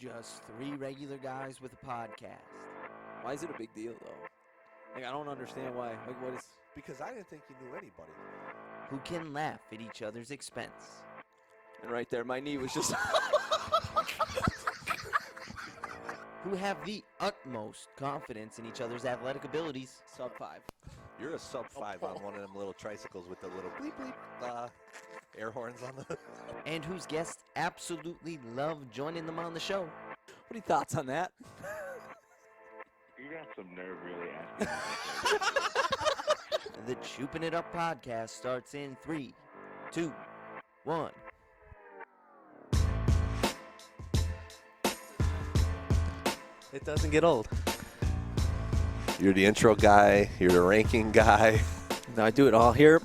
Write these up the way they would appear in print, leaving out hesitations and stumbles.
Just three regular guys with a podcast Why is it a big deal, though? Like, I don't understand why. Like, what is... Because I didn't think you knew anybody. who can laugh at each other's expense. And right there, my knee was just... Who have the utmost confidence in each other's athletic abilities. Sub 5. You're a sub 5 on one of them little tricycles with the little bleep bleep air horns on the... And whose guests absolutely love joining them on the show. What are your thoughts on that? You got some nerve really asking. The Choopin' It Up podcast starts in 3, 2, 1. It doesn't get old. You're the intro guy. You're the ranking guy. No, I do it all here.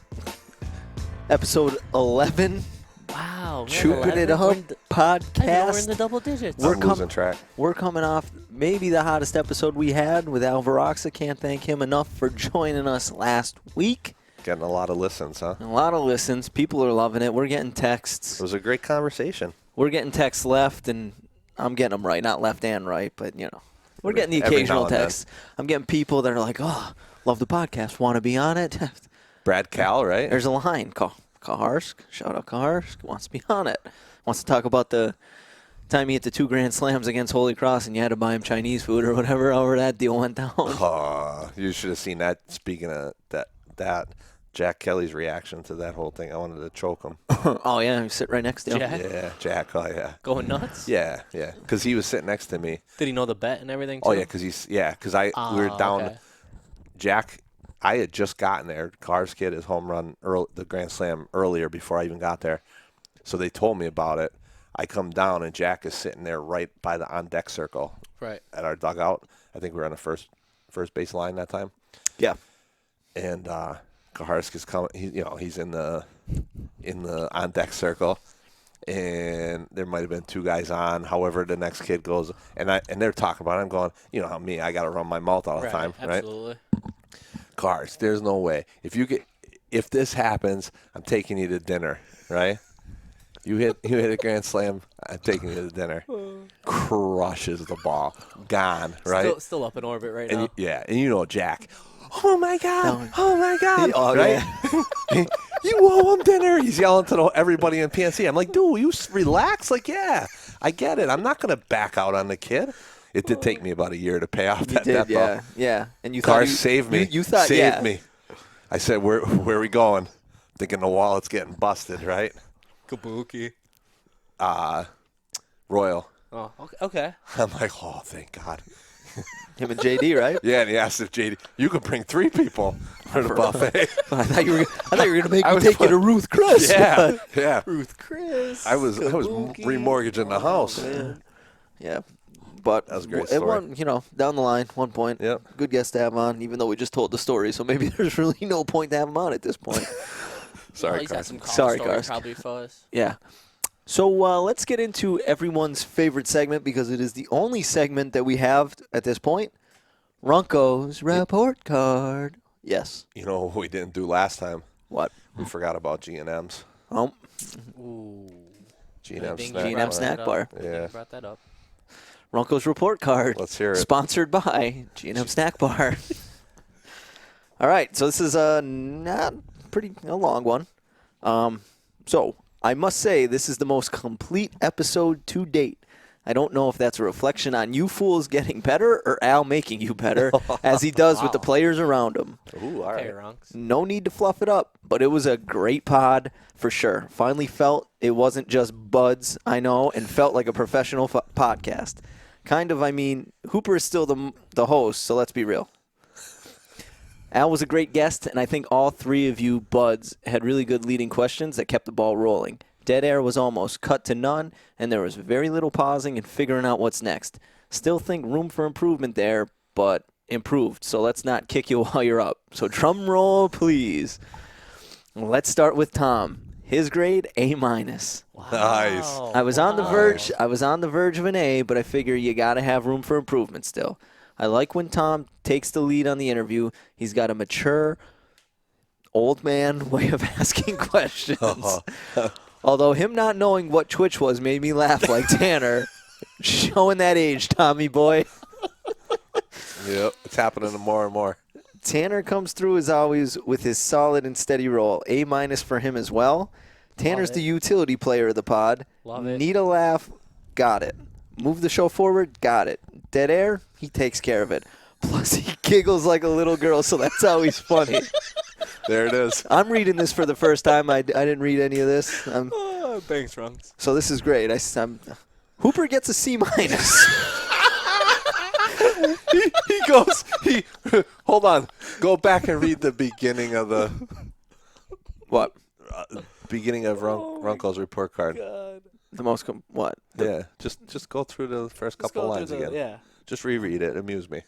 Episode 11. Wow. Choopin' It Up We're in the podcast. double digits. We're I'm losing track. We're coming off maybe the hottest episode we had with Al Varoxa. Can't thank him enough for joining us last week. Getting a lot of listens, huh? A lot of listens. People are loving it. We're getting It texts. was a great conversation. We're getting texts left, and I'm getting them right. Not left and right, but, you know. We're getting the Every occasional now and then. text. I'm getting people that are like, oh, love the podcast. Want to be on it? Brad Cal, right? There's a line. Kaharsk. Shout out Kaharsk. Wants to be on it. Wants to talk about the time he hit the 2 grand slams against Holy Cross and you had to buy him Chinese food or whatever. However that deal went down. Oh, you should have seen that. Speaking of that Jack Kelly's reaction to that whole thing. I wanted to choke him. Oh, yeah. He sit right next to him. Jack? Yeah, Jack. Oh, yeah. Going nuts? Yeah. Because he was sitting next to me. Did he know the bet and everything, too? Oh, yeah, because we were down. Okay. Jack, I had just gotten there. Carr's kid his home run, the Grand Slam earlier before I even got there. So they told me about it. I come down, and Jack is sitting there right by the on-deck circle Right. at our dugout. I think we were on the first base line that time. Yeah. And Kaharsk is coming. He's in the on-deck circle. And there might have been 2 guys on. However, the next kid goes, and they're talking about it. I'm going, you know how me, I got to run my mouth all the time, right? Absolutely. Cars, there's no way. If this happens, I'm taking you to dinner, right? You hit a grand slam, I'm taking you to dinner. Crushes the ball, gone, right? Still up in orbit right And now. and you know Jack. Oh my God! Oh my God! Oh, right? yeah. You owe him dinner. He's yelling to everybody in PNC. I'm like, dude, you relax. Like, yeah, I get it. I'm not gonna back out on the kid. It did take me about a year to pay off You that did, ball. yeah. And you Cars thought saved me. You thought, saved me. I said, where are we going? Thinking the wallet's getting busted, right? Kabuki. Royal. Oh, okay. I'm like, oh, thank God. Him and JD, right? Yeah, and he asked if JD, you could bring 3 people for the buffet. I thought you were going to make I me was take you to fun- Ruth Chris. Yeah, yeah. Ruth Chris. I was Kabuki. remortgaging the house. Man. Yeah. But That was a great it story. won, down the line, 1 point. Yep. Good guest to have on, even though we just told the story. So maybe there's really no point to have him on at this point. Sorry, He's got Carson. some college Sorry, stories Karsk. probably for us. Yeah. So let's get into everyone's favorite segment because it is the only segment that we have at this point. Ronko's report card. Yes. You know what we didn't do last time? What? We forgot about G&M's. Oh, Ooh. G&M Ding, snack ding, G&M bar. snack bar. Yeah. Brought that up. Ronko's report card. Let's hear it. Sponsored by G&M Snack Bar. All right, so this is a long one. So I must say this is the most complete episode to date. I don't know if that's a reflection on you fools getting better or Al making you better, as he does with the players around him. Ooh, all Okay, right. Ronks. No need to fluff it up, but it was a great pod for sure. Finally felt it wasn't just buds, I know, and felt like a professional podcast. Kind of, I mean, Hooper is still the host, so let's be real. Al was a great guest, and I think all 3 of you buds had really good leading questions that kept the ball rolling. Dead air was almost cut to none, and there was very little pausing and figuring out what's next. Still think room for improvement there, but improved, so let's not kick you while you're up. So drum roll, please. Let's start with Tom. His grade, A-. Nice. I was on the verge. I was on the verge of an A, but I figure you got to have room for improvement still. I like when Tom takes the lead on the interview. He's got a mature, old man way of asking questions. Although him not knowing what Twitch was made me laugh like Tanner. Showing that age, Tommy boy. Yep, it's happening more and more. Tanner comes through as always with his solid and steady roll. A- for him as well. Tanner's it. the utility player of the pod. Love it. Need a laugh, got it. Move the show forward, got it. Dead air, he takes care of it. Plus, he giggles like a little girl, so that's always funny. There it is. I'm reading this for the first time. I didn't read any of this. Thanks, Runks. So this is great. Hooper gets a C minus. He goes. Hold on. Go back and read the beginning of the What? beginning of Ronko's report card. The most what? Yeah, just go through the first couple lines again. Yeah. Just reread it. Amuse me.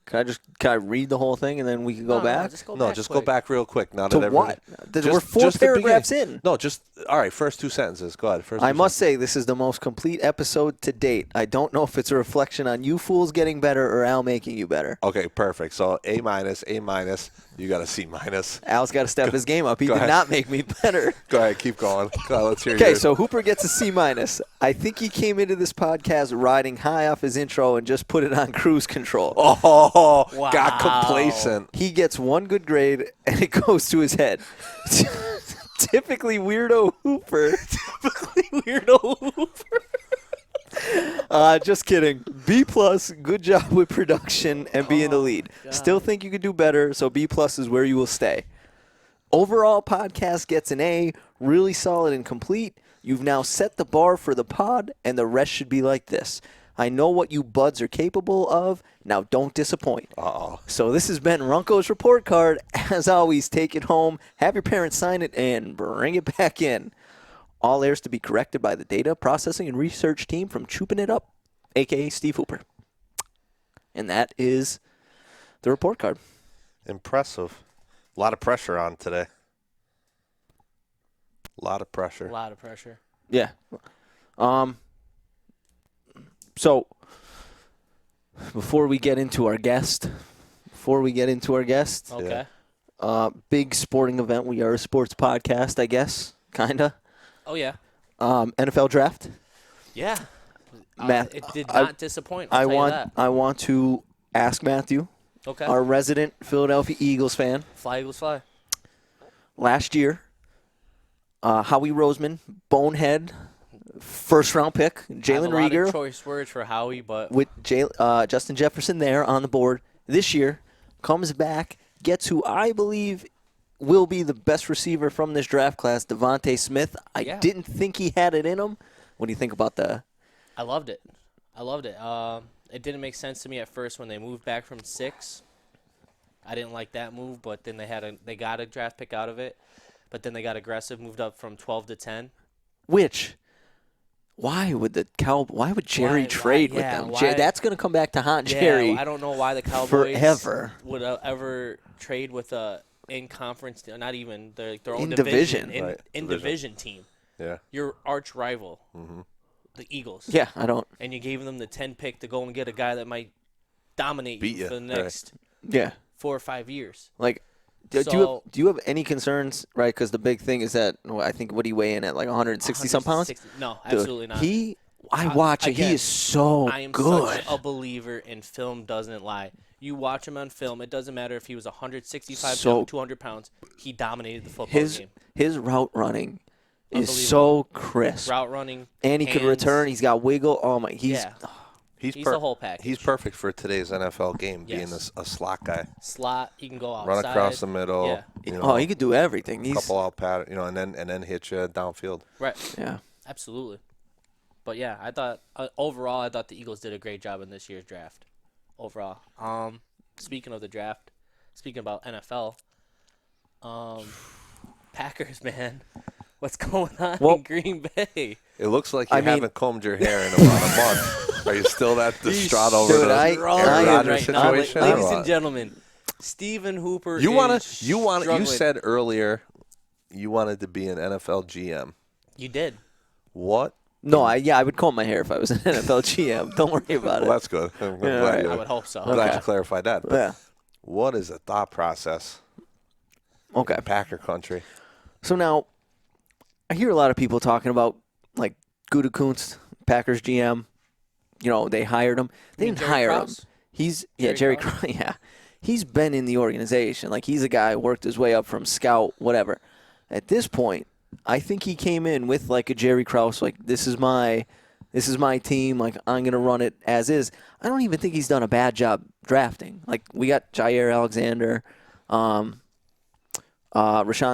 Can I read the whole thing and then we can go back? Just go No, back just quick. go back real quick. Now To that what? Just- We're four just the paragraphs beginning. in. No, just all right. First two sentences. Go ahead. First. I two must say this is the most complete episode to date. I don't know if it's a reflection on you fools getting better or Al making you better. Okay, perfect. So A minus. You got a C minus. Al's got to step his game up. He Go did ahead. not make me better. Go ahead. Keep going. Go ahead, let's hear Okay, yours. so Hooper gets a C minus. I think he came into this podcast riding high off his intro and just put it on cruise control. Oh, Wow. got complacent. He gets one good grade and it goes to his head. Typically weirdo Hooper. Just kidding. B plus, good job with production and be in the lead. Still think you could do better, so B plus is where you will stay. Overall, podcast gets an A, really solid and complete. You've now set the bar for the pod, and the rest should be like this. I know what you buds are capable of. Now don't disappoint. Uh-oh. So this has been Runko's report card. As always, take it home, have your parents sign it, and bring it back in. All errors to be corrected by the data processing and research team from Chooping It Up, a.k.a. Steve Hooper. And that is the report card. Impressive. A lot of pressure on today. A lot of pressure. A lot of pressure. Yeah. So, before we get into our guest, Okay. big sporting event. We are a sports podcast, I guess, kind of. Oh, yeah. NFL draft. Yeah. Matt, It did I- not disappoint. I'll tell you that. I want to ask Matthew, Okay. our resident Philadelphia Eagles fan, Fly, Eagles, fly. last year, Howie Roseman, bonehead, first round pick, Jalen I have a lot of Reagor choice words for Howie, but with Justin Jefferson there on the board. This year, comes back, gets who I believe will be the best receiver from this draft class, Devonta Smith. I Yeah. didn't think he had it in him. What do you think about the? I loved it. It didn't make sense to me at first when they moved back from 6. I didn't like that move, but then they got a draft pick out of it. But then they got aggressive, moved up from 12 to 10. Which? Why would Jerry Why- trade with yeah, them? why- That's going to come back to haunt Yeah, Jerry. I don't know why the Cowboys forever. would ever trade with a in-conference, not even their own In division, division. Right, in division. division team. Yeah. Your arch rival, Mm-hmm. the Eagles. Yeah, I don't. And you gave them the 10 pick to go and get a guy that might dominate Beat you you, for the right. next Yeah, 4 or 5 years. like, do you have any concerns? Right, because the big thing is that I think what he weigh in at like 160 some pounds. 160 No, Dude, absolutely not. I watch it. again, He is so I am good. such a believer in film doesn't lie. You watch him on film, it doesn't matter if he was 165 So- pounds, 200 pounds. He dominated the football game. His route running is Unbelievable. so crisp, Route running, and he can hands. return. He's got wiggle. Oh my, he's Yeah. He's per- the whole package. He's perfect for today's NFL game, being Yes. a slot guy. Slot, he can go outside. Run across the middle. Yeah. You know, oh, he could do everything. He's couple out pattern, and then hit you downfield. Right. yeah. Absolutely. But yeah, I thought overall, I thought the Eagles did a great job in this year's draft. Overall, speaking of the draft, speaking about NFL, Packers, man, what's going on Well- in Green Bay? It looks like you I mean- haven't combed your hair in about a month. Are you still that distraught over Dude, the I Aaron am Rodgers right now, situation? ladies or and what? gentlemen, Stephen Hooper. You is you struggling. said earlier you wanted to be an NFL GM. You did. What? No, I would comb my hair if I was an NFL GM. Don't worry about Well, it. that's good. I'm Yeah, glad, right. you, I would hope so. glad Okay. you clarified that. But Yeah. what is the thought process Okay. in Packer country? So now, I hear a lot of people talking about like Gutekunst, Packers GM. they hired him. They You mean didn't Jerry hire him. Krause? Jerry Krause? Krause. Yeah, he's been in the organization. Like he's a guy who worked his way up from scout, whatever. At this point, I think he came in with like a Jerry Krause, like this is my team. Like I'm gonna run it as is. I don't even think he's done a bad job drafting. Like we got Jair Alexander, Rashawn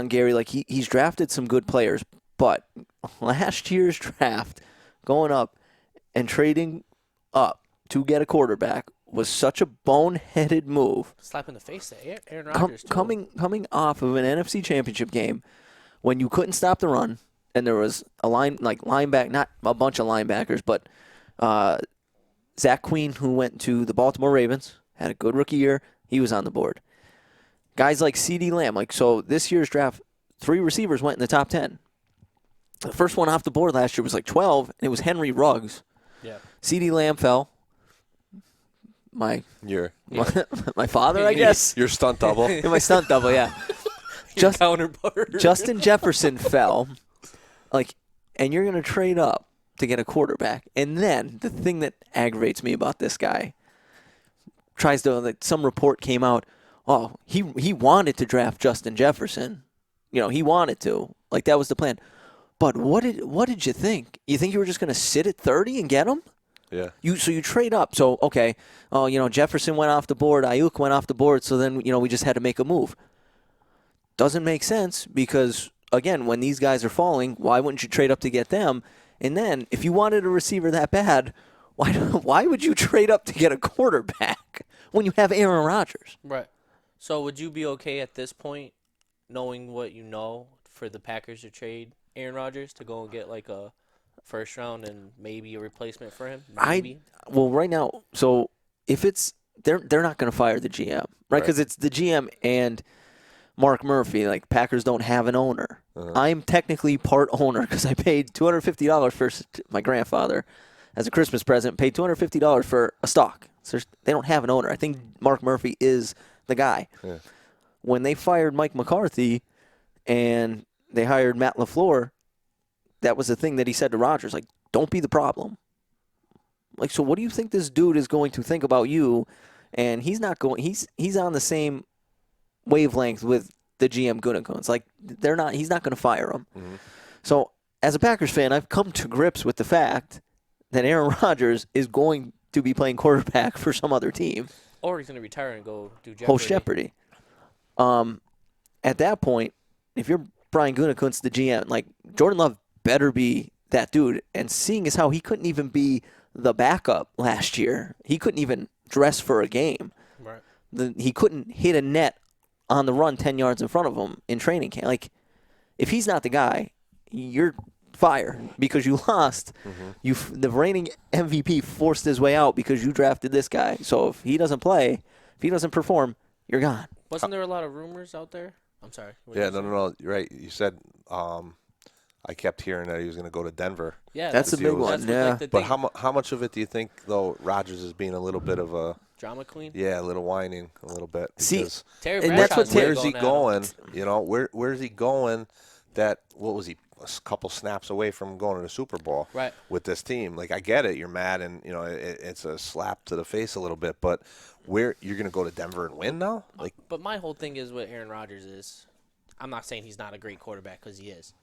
Gary. Like he's drafted some good players, but last year's draft, going up and trading up to get a quarterback was such a boneheaded move. Slap in the face to Aaron Rodgers, too. Coming off of an NFC Championship game when you couldn't stop the run, and there was a linebacker, not a bunch of linebackers, but Zach Fiume, who went to the Baltimore Ravens, had a good rookie year. He was on the board. Guys like CeeDee Lamb, so this year's draft, 3 receivers went in the top 10. The first one off the board last year was 12, and it was Henry Ruggs. Yeah. CeeDee Lamb fell. My father, I guess. Your stunt double. My stunt double, yeah. Counterpart. Justin Jefferson fell. And you're going to trade up to get a quarterback. And then the thing that aggravates me about this guy tries to, some report came out, he wanted to draft Justin Jefferson. He wanted to. That was the plan. But what did you think? You think you were just going to sit at 30 and get him? Yeah. So you trade up. So, okay, Jefferson went off the board, Ayuk went off the board, so then, we just had to make a move. Doesn't make sense because, again, when these guys are falling, why wouldn't you trade up to get them? And then, if you wanted a receiver that bad, why would you trade up to get a quarterback when you have Aaron Rodgers? Right. So would you be okay at this point, knowing what you know, for the Packers to trade Aaron Rodgers to go and get a first round and maybe a replacement for him? Maybe. Right now, so if it's they're not going to fire the GM, right? Because it's the GM and Mark Murphy. Packers don't have an owner. I'm technically part owner because I paid $250 for my grandfather as a Christmas present. Paid $250 for a stock. So they don't have an owner. I think Mark Murphy is the guy. Yeah. When they fired Mike McCarthy and they hired Matt LaFleur, that was the thing that he said to Rodgers, don't be the problem. So what do you think this dude is going to think about you? And he's not going. He's on the same wavelength with the GM Gutekunst. He's not going to fire him. Mm-hmm. So as a Packers fan, I've come to grips with the fact that Aaron Rodgers is going to be playing quarterback for some other team. Or he's going to retire and go do Jeopardy. Host Jeopardy. At that point, if you're Brian Gutekunst, the GM, Jordan Love better be that dude. And seeing as how he couldn't even be the backup last year, he couldn't even dress for a game. Right. He couldn't hit a net on the run 10 yards in front of him in training camp. If he's not the guy, you're fired because you lost. Mm-hmm. The reigning MVP forced his way out because you drafted this guy. So if he doesn't play, if he doesn't perform, you're gone. Wasn't there a lot of rumors out there? I'm sorry. Yeah, no. You're right. You said I kept hearing that he was going to go to Denver. Yeah, that's a big one. Yeah, but how much of it do you think though Rodgers is being a little bit of a drama queen? Yeah, a little whining, a little bit. See, Terry and that's what where's he going? Where's he going? What was he? A couple snaps away from going to the Super Bowl, right? With this team, I get it. You're mad, and it's a slap to the face a little bit. But where you're going to go to Denver and win now? But my whole thing is what Aaron Rodgers is. I'm not saying he's not a great quarterback because he is,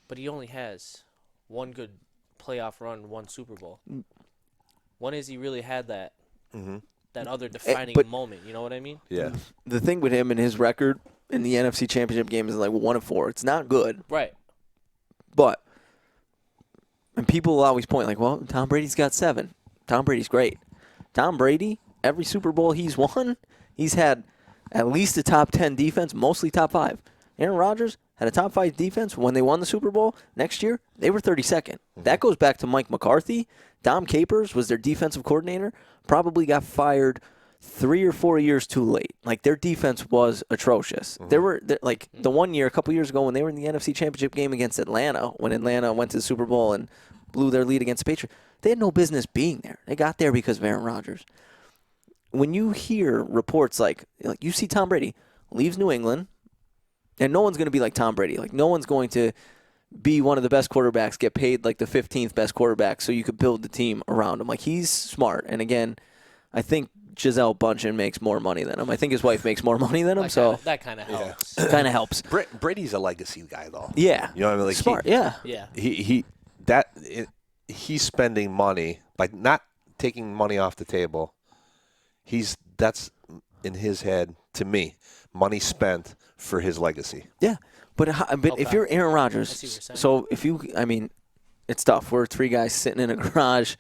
but he only has one good playoff run, one Super Bowl. When has he really had that? Mm-hmm. That other defining moment, you know what I mean? Yeah. The thing with him and his record in the NFC Championship game is 1-4. It's not good. Right. But, and people will always point Tom Brady's got 7. Tom Brady's great. Tom Brady, every Super Bowl he's won, he's had at least a top 10 defense, mostly top 5. Aaron Rodgers had a top 5 defense when they won the Super Bowl. Next year, they were 32nd. Mm-hmm. That goes back to Mike McCarthy. Dom Capers was their defensive coordinator, probably got fired 3 or 4 years too late. Their defense was atrocious. Mm-hmm. There were the one year, a couple years ago, when they were in the NFC Championship game against Atlanta, when Atlanta went to the Super Bowl and blew their lead against the Patriots, they had no business being there. They got there because of Aaron Rodgers. When you hear reports you see Tom Brady leaves New England, and no one's going to be like Tom Brady. No one's going to be one of the best quarterbacks, get paid like the 15th best quarterback, so you could build the team around him. Like, he's smart. And again, I think Gisele Bundchen makes more money than him. I think his wife makes more money than him, That kind of helps. kind of helps. Brady's a legacy guy, though. Yeah. You know what I mean? Like Smart, Yeah. He's spending money by not taking money off the table. That's in his head, to me, money spent for his legacy. Yeah. But Okay. if you're Aaron I see Rodgers, what you're saying. so if you, I mean, it's tough. We're three guys sitting in a garage,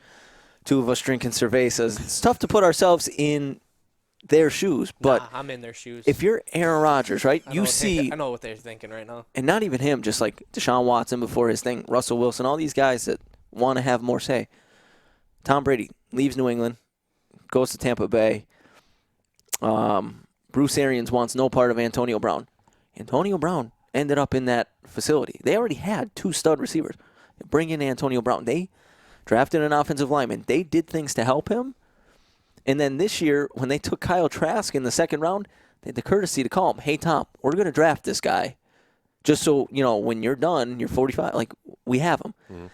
two of us drinking cervezas. It's tough to put ourselves in their shoes. But I'm in their shoes. if you're Aaron Rodgers, right, I you know see, I know what they're thinking right now. and not even him, just like Deshaun Watson before his thing, Russell Wilson, all these guys that want to have more say. Tom Brady leaves New England, goes to Tampa Bay. Bruce Arians wants no part of Antonio Brown. Antonio Brown ended up in that facility. They already had 2 stud receivers. They bring in Antonio Brown. They drafted an offensive lineman. They did things to help him. And then this year, when they took Kyle Trask in the second round, they had the courtesy to call him, hey, Tom, we're going to draft this guy. Just so, when you're done, you're 45, like, we have him. Mm-hmm.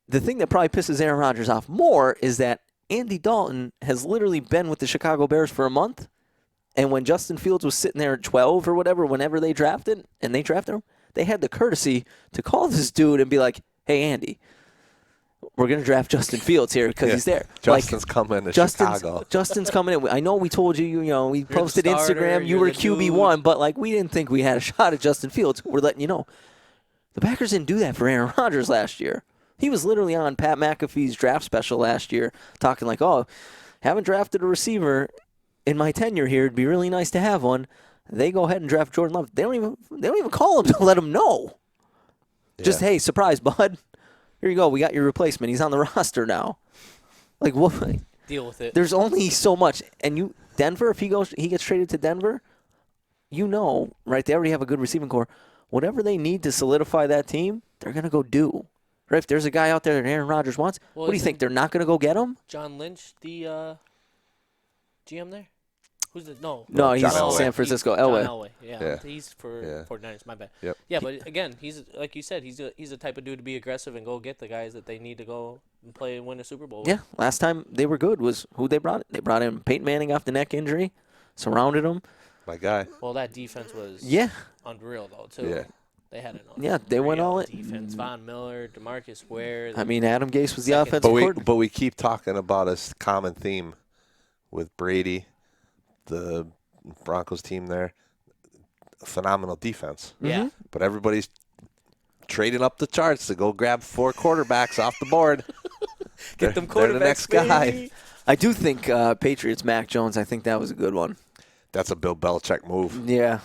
The thing that probably pisses Aaron Rodgers off more is that Andy Dalton has literally been with the Chicago Bears for a month. And when Justin Fields was sitting there at 12 or whatever, whenever they drafted him, they had the courtesy to call this dude and be like, hey, Andy, we're going to draft Justin Fields here because he's there. Justin's coming to Chicago. Justin's coming in. I know we told you, we posted the starter, Instagram, you you're were the dude. QB1, but we didn't think we had a shot at Justin Fields. We're letting you know. The Packers didn't do that for Aaron Rodgers last year. He was literally on Pat McAfee's draft special last year talking like, haven't drafted a receiver in my tenure here. It'd be really nice to have one. They go ahead and draft Jordan Love. They don't even call him to let him know. Yeah. Just, hey, surprise, bud. Here you go. We got your replacement. He's on the roster now. Like, what? Deal with it. There's only so much. And Denver, if he gets traded to Denver, right? They already have a good receiving core. Whatever they need to solidify that team, they're going to go do. Right? If there's a guy out there that Aaron Rodgers wants, what do you think? They're not going to go get him? John Lynch, the GM there? Who's the No, he's Elway. San Francisco. John Elway. Elway. Yeah. He's for 49ers. My bad. Yep. Yeah, but again, he's like you said, he's the type of dude to be aggressive and go get the guys that they need to go and play and win a Super Bowl. Yeah, last time they were good was who they brought. They brought in Peyton Manning off the neck injury, surrounded him. My guy. Well, that defense was unreal though too. Yeah. They had an they went all in. defense. Von Miller, DeMarcus Ware. Adam Gase was the Second. offensive But coordinator. we keep talking about a common theme with Brady, the Broncos team there. Phenomenal defense. Yeah. But everybody's trading up the charts to go grab 4 quarterbacks off the board. Get them quarterbacks, they're the next guy. baby. I do think Patriots, Mac Jones, I think that was a good one. That's a Bill Belichick move. Yeah.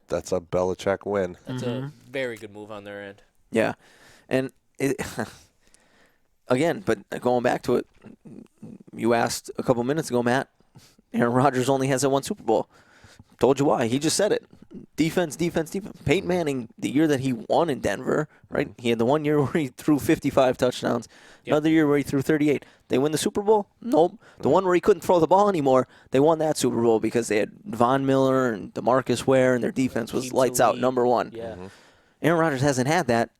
That's a Belichick win. That's a very good move on their end. Yeah. And again, but going back to it, you asked a couple minutes ago, Matt, Aaron Rodgers only has that 1 Super Bowl. Told you why. He just said it. Defense, defense, defense. Peyton Manning, the year that he won in Denver, right? He had the 1 year where he threw 55 touchdowns. Yep. Another year where he threw 38. They win the Super Bowl? Nope. The one where he couldn't throw the ball anymore, they won that Super Bowl because they had Von Miller and DeMarcus Ware, and their defense was lights out, number 1. Yeah. Aaron Rodgers hasn't had that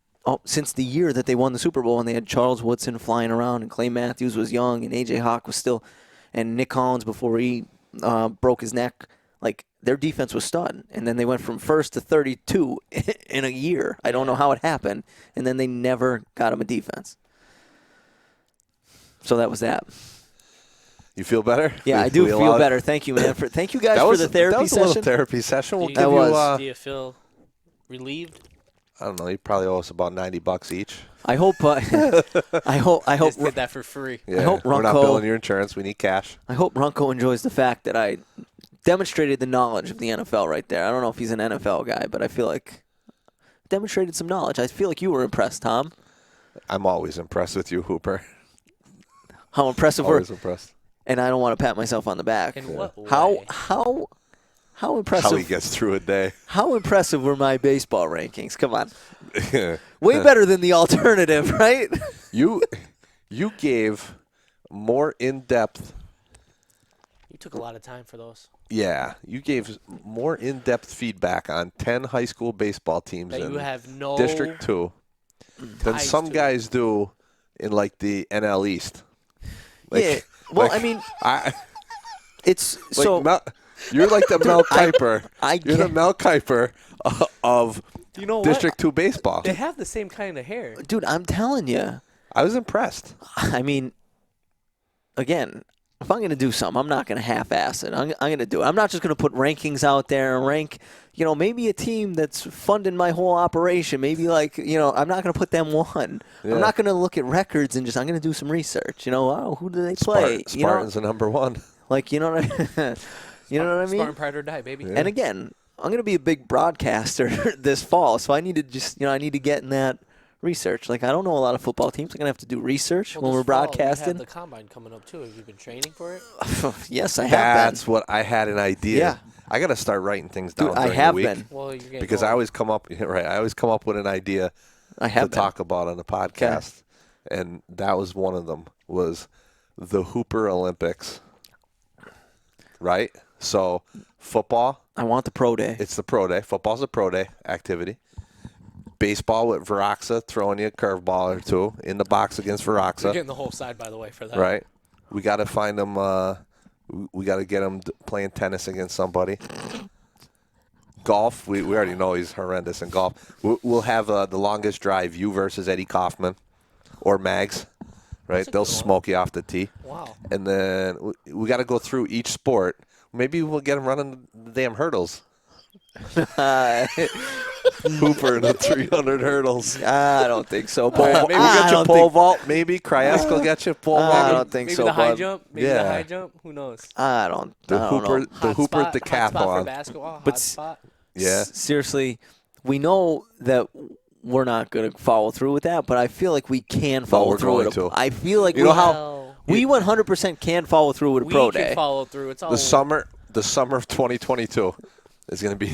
since the year that they won the Super Bowl, and they had Charles Woodson flying around, and Clay Matthews was young, and A.J. Hawk was still, and Nick Collins before he broke his neck. Like, their defense was stud. And then they went from 1st to 32 in a year. I don't know how it happened. And then they never got him a defense. So that was that. You feel better? Yeah, I do feel better. Thank you, man. Thank you guys for the therapy that was session. A little therapy session. We'll Do give you. Do you feel relieved? I don't know. You probably owe us about $90 each. I hope. I hope. Just did that for free. Yeah, I hope we're not Ronko- billing your insurance. We need cash. I hope Ronko enjoys the fact that I demonstrated the knowledge of the NFL right there. I don't know if he's an NFL guy, but I feel like demonstrated some knowledge. I feel like you were impressed, Tom. I'm always impressed with you, Hooper. How impressive Always were, impressed. and I don't want to pat myself on the back. In what way? How impressive? How he gets through a day. How impressive were my baseball rankings? Come on, way better than the alternative, right? You gave more in-depth You took a lot of time for those. Yeah, you gave more in-depth feedback on 10 high school baseball teams That in you have no District 2 than ties some to. guys do in, like, the NL East. Yeah. Well, like, I mean, I, it's like so. you're like the Mel Kiper. I You're the get- Mel Kiper of You know what? District 2 baseball. They have the same kind of hair. Dude, I'm telling you. I was impressed. I mean, again, if I'm going to do something, I'm not going to half-ass it. I'm going to do it. I'm not just going to put rankings out there and rank, maybe a team that's funding my whole operation. Maybe I'm not going to put them one. Yeah. I'm not going to look at records and I'm going to do some research. Oh, who do they play? Spartans are number one. You know what I You know what I mean? Spartan pride or die, baby. Yeah. And again, I'm going to be a big broadcaster this fall, so I need to I need to get in that research. I don't know a lot of football teams. I'm going to have to do research when this we're fall, we broadcasting. have the combine coming up too. Have you been training for it? Yes, I have That's been. what I had an idea. Yeah. I got to start writing things down Dude, during I have the week been. Well, you're getting because I always come up with an idea I to have been. talk about on the podcast, and that was one of them. Was the Hooper Olympics, right? So football, I want the pro day. it's the pro day. Football's a pro day activity. Baseball with Viraxa throwing you a curveball or two in the box against You're Viraxa, getting the whole side, by the way, for that. right? We got to find them. We got to get him playing tennis against somebody. Golf, we already know he's horrendous in golf. We'll have the longest drive, you versus Eddie Kaufman or Mags, right? That's a They'll good one. smoke you off the tee. Wow. And then we got to go through each sport. Maybe we'll get him running the damn hurdles. Hooper in the 300 hurdles. I don't think so. Maybe we'll get you pole vault. Maybe Cryasco will get you pole I vault. don't think Maybe so, the high bud. jump. Maybe Yeah. the high jump. Who knows? I don't The know. Hooper Hot spot for decathlon. basketball. But Hot spot. Yeah. Seriously, we know that we're not going to follow through with that, but I feel like we can follow we're through going with it. to. I feel like You know how- Well, we 100% can follow through with a we pro can day. follow through. It's all The summer of 2022 is going to be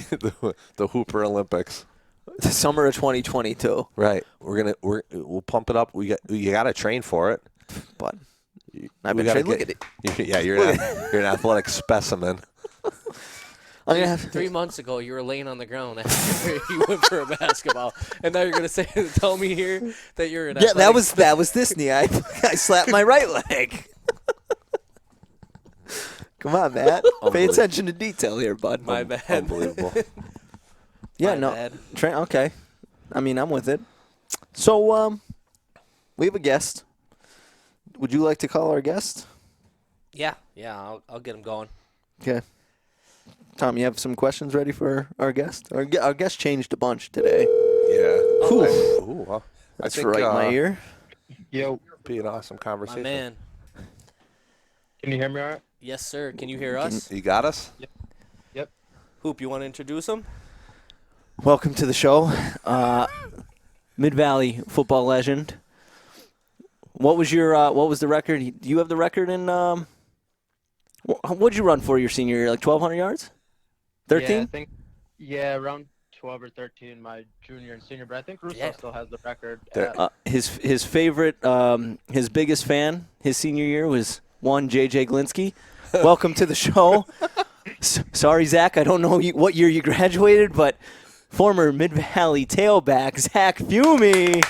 the Hooper Olympics. The summer of 2022. Right. We'll pump it up. You got to train for it. But I've We been gotta trained. Look at it. You're an athletic specimen. I'm gonna have 3 months ago, you were laying on the ground after you went for a basketball, and now you're gonna tell me here that you're an Yeah, that athletic- was this knee. I slapped my right leg. Come on, Matt. Pay Unbelievable. attention to detail here, bud. My bad. Unbelievable. Yeah, My no. bad. Okay. I mean, I'm with it. So, we have a guest. Would you like to call our guest? Yeah, I'll get him going. Okay. Tom, you have some questions ready for our guest? Our guest changed a bunch today. Yeah. Whew. Well, That's I think, right in my ear. Yo, Be an awesome My conversation. man. can you hear me all right? Yes, sir. Can you hear us? You got us? Hoop, you want to introduce him? Welcome to the show. Mid-Valley football legend. What was the record? Do you have the record in what'd you run for your senior year? Like 1,200 yards? 13? Yeah, I think, around 12 or 13 my junior and senior, but I think Russo Yeah. still has the record. There- His favorite, his biggest fan his senior year was one J.J. Glinsky. Welcome to the show. Sorry, Zach, I don't know what year you graduated, but former Mid-Valley tailback Zach Fiume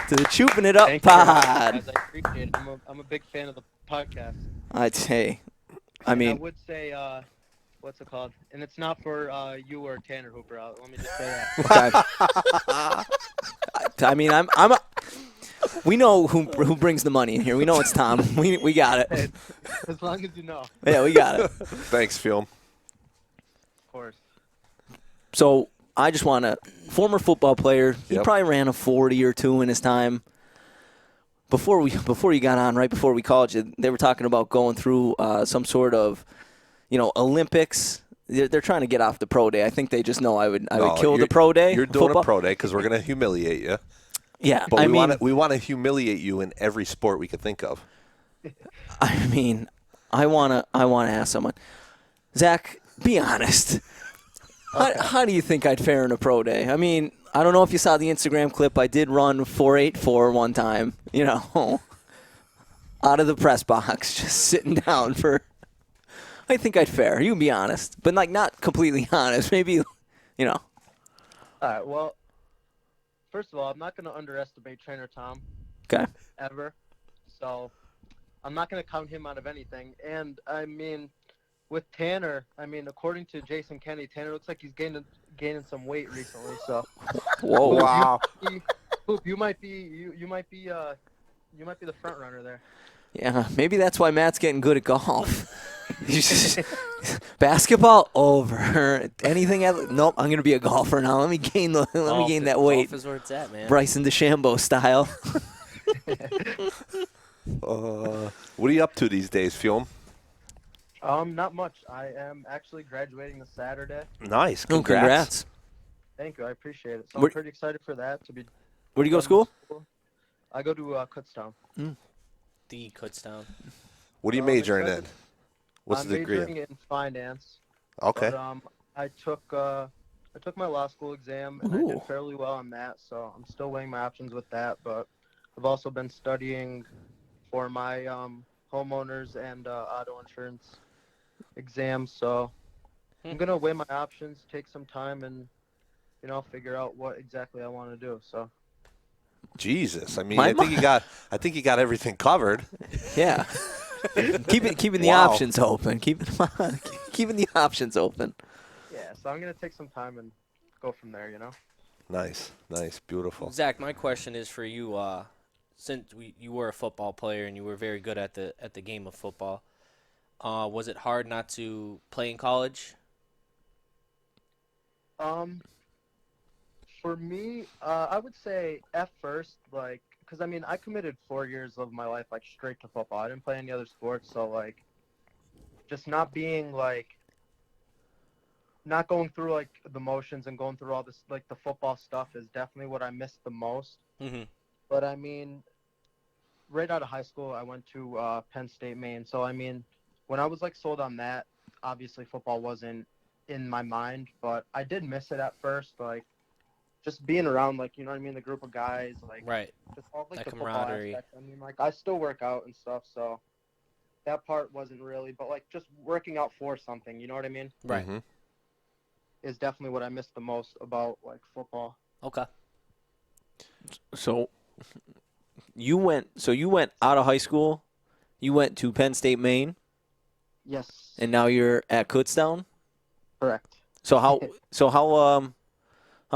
to the Chooping It Up Thank you for having me, pod. guys. I appreciate it. I'm a big fan of the podcast. I'd say, I I mean, would say, what's it called? And it's not for you or Tanner Hooper. Let me just say that. I mean, we know who brings the money in here. We know it's Tom. We got it. As long as you know, of Yeah, we got it. Thanks, Film. course. So I just want to, former football player. He Yep. probably ran a 40 or 2 in his time. Before you got on, right before we called you, they were talking about going through some sort of, Olympics. They're trying to get off the pro day. I think they just know I would kill the pro day. You're doing football. a pro day because we're going to humiliate you. Yeah, But I we want to humiliate you in every sport we could think of. I wanna ask someone, Zach, be honest. How do you think I'd fare in a pro day? I mean, I don't know if you saw the Instagram clip. I did run 4.84 one time. Out of the press box, just sitting down for I think I'd fair. You can be honest, but like not completely honest. Maybe, you know. All right. Well, first of all, I'm not going to underestimate Trainer Tom Okay. ever. So I'm not going to count him out of anything. And I mean, with Tanner, I mean, according to Jason Kenney, Tanner looks like he's gaining some weight recently. So Whoa. Wow. You might be the front runner there. Yeah, maybe that's why Matt's getting good at golf. Basketball over. Anything else? Nope. I'm gonna be a golfer now. Let me gain that weight. Golf is where it's at, man. Bryson DeChambeau style. What are you up to these days, Fiume? Not much. I am actually graduating this Saturday. Nice. Oh, congrats. Thank you. I appreciate it. So Where- I'm pretty excited for that to be. Where do you go to school? I go to Kutztown. The Kutztown. What are you I'm majoring in? excited. What's I'm the degree majoring in? in finance. Okay. But, I took my law school exam and I Ooh. did fairly well on that. So I'm still weighing my options with that. But I've also been studying for my homeowners and auto insurance exams. So I'm gonna weigh my options, take some time, and figure out what exactly I want to do. So. Jesus. I mean, My I think you got everything covered. Yeah. Keeping the Wow. options open. Keeping the options open. Yeah, so I'm gonna take some time and go from there. Nice. Beautiful. Zach, my question is for you. Since you were a football player and you were very good at the game of football, was it hard not to play in college? For me, I would say at first, because I mean, I committed 4 years of my life straight to football. I didn't play any other sports, so just not being not going through the motions and going through all this the football stuff is definitely what I missed the most. Mm-hmm. But I mean, right out of high school, I went to Penn State, Maine. So I mean, when I was sold on that, obviously football wasn't in my mind, but I did miss it at first. Just being around, you know what I mean, the group of guys, Right. just all That the football camaraderie. aspect. I mean, I still work out and stuff, so that part wasn't really, but just working out for something, you know what I mean, Right. Mhm. is definitely what I miss the most about football. Okay. So you went out of high school, you went to Penn State, Maine, Yes, and now you're at Kutztown. correct. So how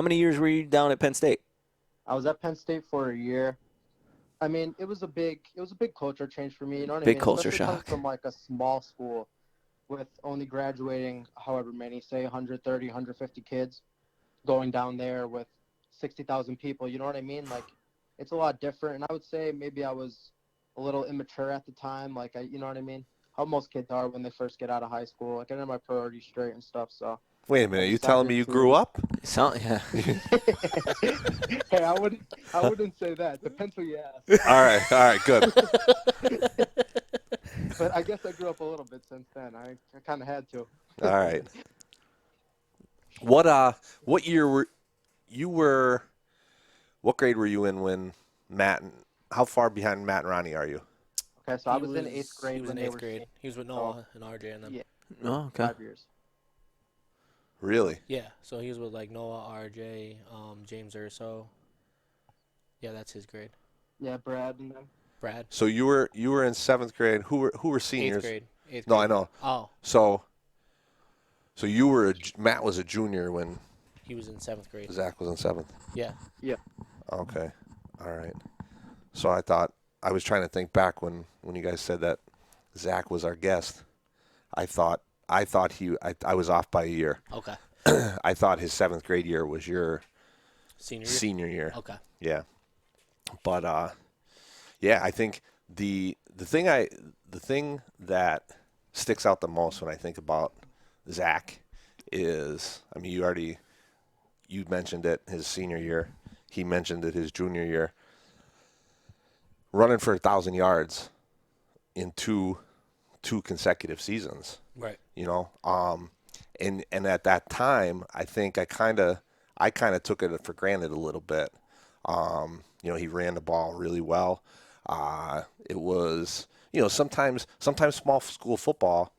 many years were you down at Penn State? I was at Penn State for a year. I mean, it was a big culture change for me. You know what I Big mean? culture Especially shock. coming from a small school with only graduating however many, say 130, 150 kids, going down there with 60,000 people. You know what I mean? It's a lot different. And I would say maybe I was a little immature at the time. You know what I mean? How most kids are when they first get out of high school. I didn't have my priorities straight and stuff. So. Wait a minute. You decided telling me you to- grew up? Yeah. Hey, I wouldn't say that. Depends who you ask. All right. Good. But I guess I grew up a little bit since then. I kind of had to. All right. What year were you? What grade were you in when Matt? How far behind Matt and Ronnie are you? Okay, so I was in 8th grade He was when in they 8th were grade. He was with Noah and RJ and them. Yeah. Oh, okay. 5 years. Really? Yeah. So he was with Noah, RJ, James Urso. Yeah, that's his grade. Yeah, Brad and them. Brad. So you were in 7th grade. Who were seniors? 8th grade. 8th No, grade. I know. Oh, So you were Matt was a junior when he was in 7th grade. Zach was in 7th. Yeah. Okay. All right. So I was trying to think back when you guys said that Zach was our guest. I thought I was off by a year. Okay. I thought his 7th grade year was your Senior year. senior year. Okay. Yeah. But yeah, I think the thing that sticks out the most when I think about Zach is, I mean, you mentioned it his senior year. He mentioned it his junior year. Running for 1,000 yards in two consecutive seasons. Right. You know, and at that time, I think I kind of took it for granted a little bit. You know, he ran the ball really well. It was, you know, sometimes small school football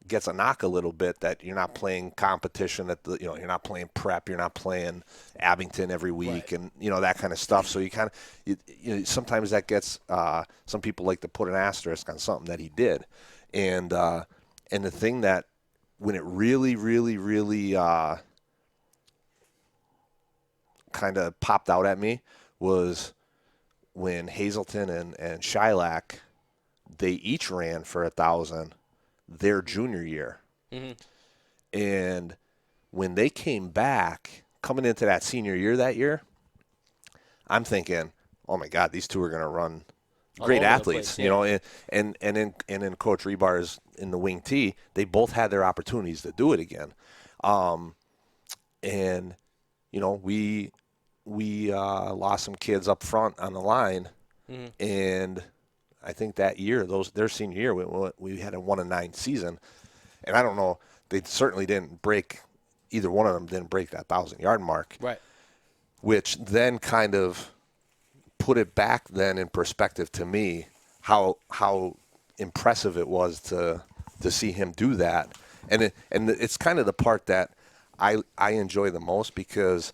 gets a knock a little bit that you're not playing competition at the, you're not playing prep, you're not playing Abington every week, and that kind of stuff. So you kind of, sometimes that gets some people like to put an asterisk on something that he did, and the thing that when it really, really, really kind of popped out at me was when Hazelton and Shylock, they each ran for 1,000 their junior year. Mm-hmm. And when they came back, coming into that senior year that year, I'm thinking, oh my God, these two are going to run great athletes, place, yeah. and in Coach Rebar's in the wing T, they both had their opportunities to do it again. And we lost some kids up front on the line, and I think that year, their senior year, we had a 1-9 season, and I don't know, they certainly didn't break. Either one of them didn't break that 1,000-yard mark, Right. which then kind of put it back then in perspective to me how impressive it was to see him do that, and it's kind of the part that I enjoy the most because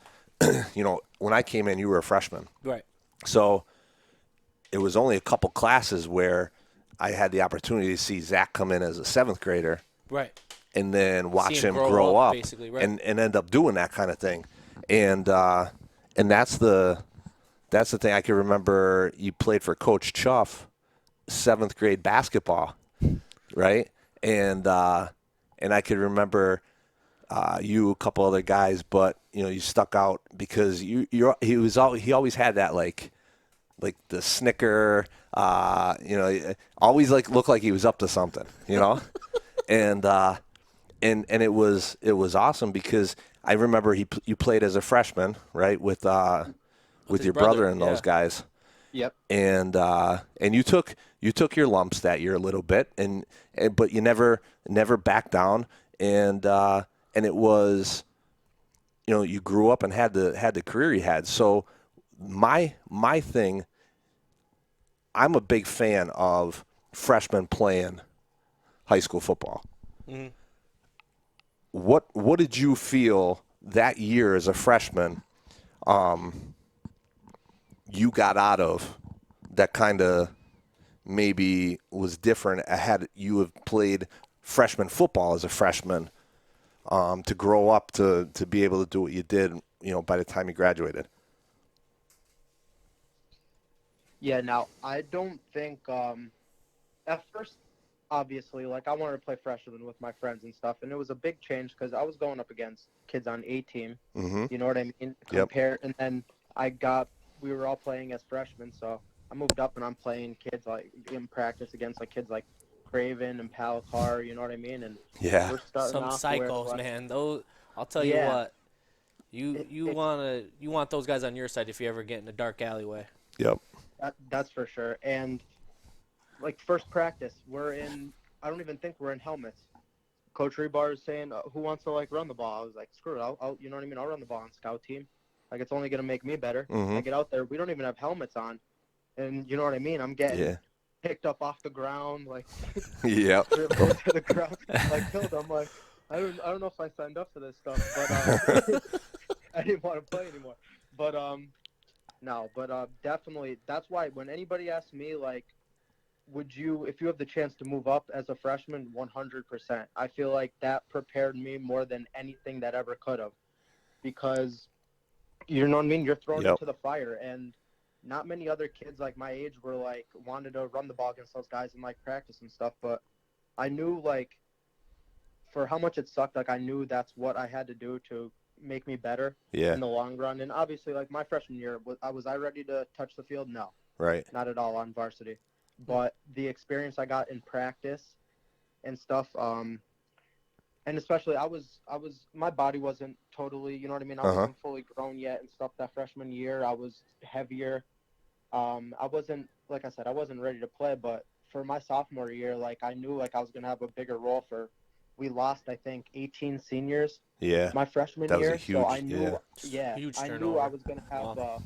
when I came in, you were a freshman, Right. so it was only a couple classes where I had the opportunity to see Zach come in as a 7th grader, Right. and then watch See him him grow grow up, up basically, right. and end up doing that kind of thing, and that's the thing. I can remember you played for Coach Chuff, 7th grade basketball, right? And I could remember you, a couple other guys, but you stuck out because he always had that like the snicker, always looked like he was up to something, and it was awesome because I remember you played as a freshman, right, with his your brother, brother and those yeah. guys. Yep. And you took your lumps that year a little bit, but you never backed down, and it was, you grew up and had the career you had. So my thing, I'm a big fan of freshmen playing high school football. Mm-hmm. What did you feel that year as a freshman? You got out of that kind of maybe was different had you have played freshman football as a freshman, to grow up to be able to do what you did, by the time you graduated. Yeah, now I don't think at first, obviously, like I wanted to play freshman with my friends and stuff, and it was a big change because I was going up against kids on A team. Mm-hmm. You know what I mean? Yep. And then we were all playing as freshmen, so I moved up and I'm playing kids like in practice against like kids like Craven and Palacar. You know what I mean? And Yeah. we're starting Some off psychos, where, man. Those, I'll tell you Yeah. what. You want those guys on your side if you ever get in a dark alleyway. Yep. That's for sure. And like first practice, I don't even think we're in helmets. Coach Rebar is saying, who wants to like run the ball? I was like, screw it. I'll you know what I mean? I'll run the ball on scout team. Like it's only going to make me better. Mm-hmm. I get out there. We don't even have helmets on. And you know what I mean? I'm getting picked up off the ground, like Yep. dribbled to the ground, like killed. I'm like, I don't know if I signed up for this stuff, but I didn't want to play anymore. But definitely that's why when anybody asks me like, would you, if you have the chance to move up as a freshman, 100%. I feel like that prepared me more than anything that ever could have, because you know what I mean? You're thrown into the fire, and not many other kids like my age were like wanted to run the ball against those guys in like practice and stuff. But I knew like for how much it sucked, like I knew that's what I had to do to make me better in the long run. And obviously, like my freshman year, was I ready to touch the field? No, Right. not at all on varsity. But the experience I got in practice and stuff, and especially my body wasn't totally, you know what I mean? I wasn't fully grown yet and stuff that freshman year. I was heavier. I wasn't, like I said, I wasn't ready to play, but for my sophomore year, like I knew like I was going to have a bigger role we lost, I think, 18 seniors Yeah. my freshman That was year. a huge, so I knew, Huge I knew turnover. I was going to have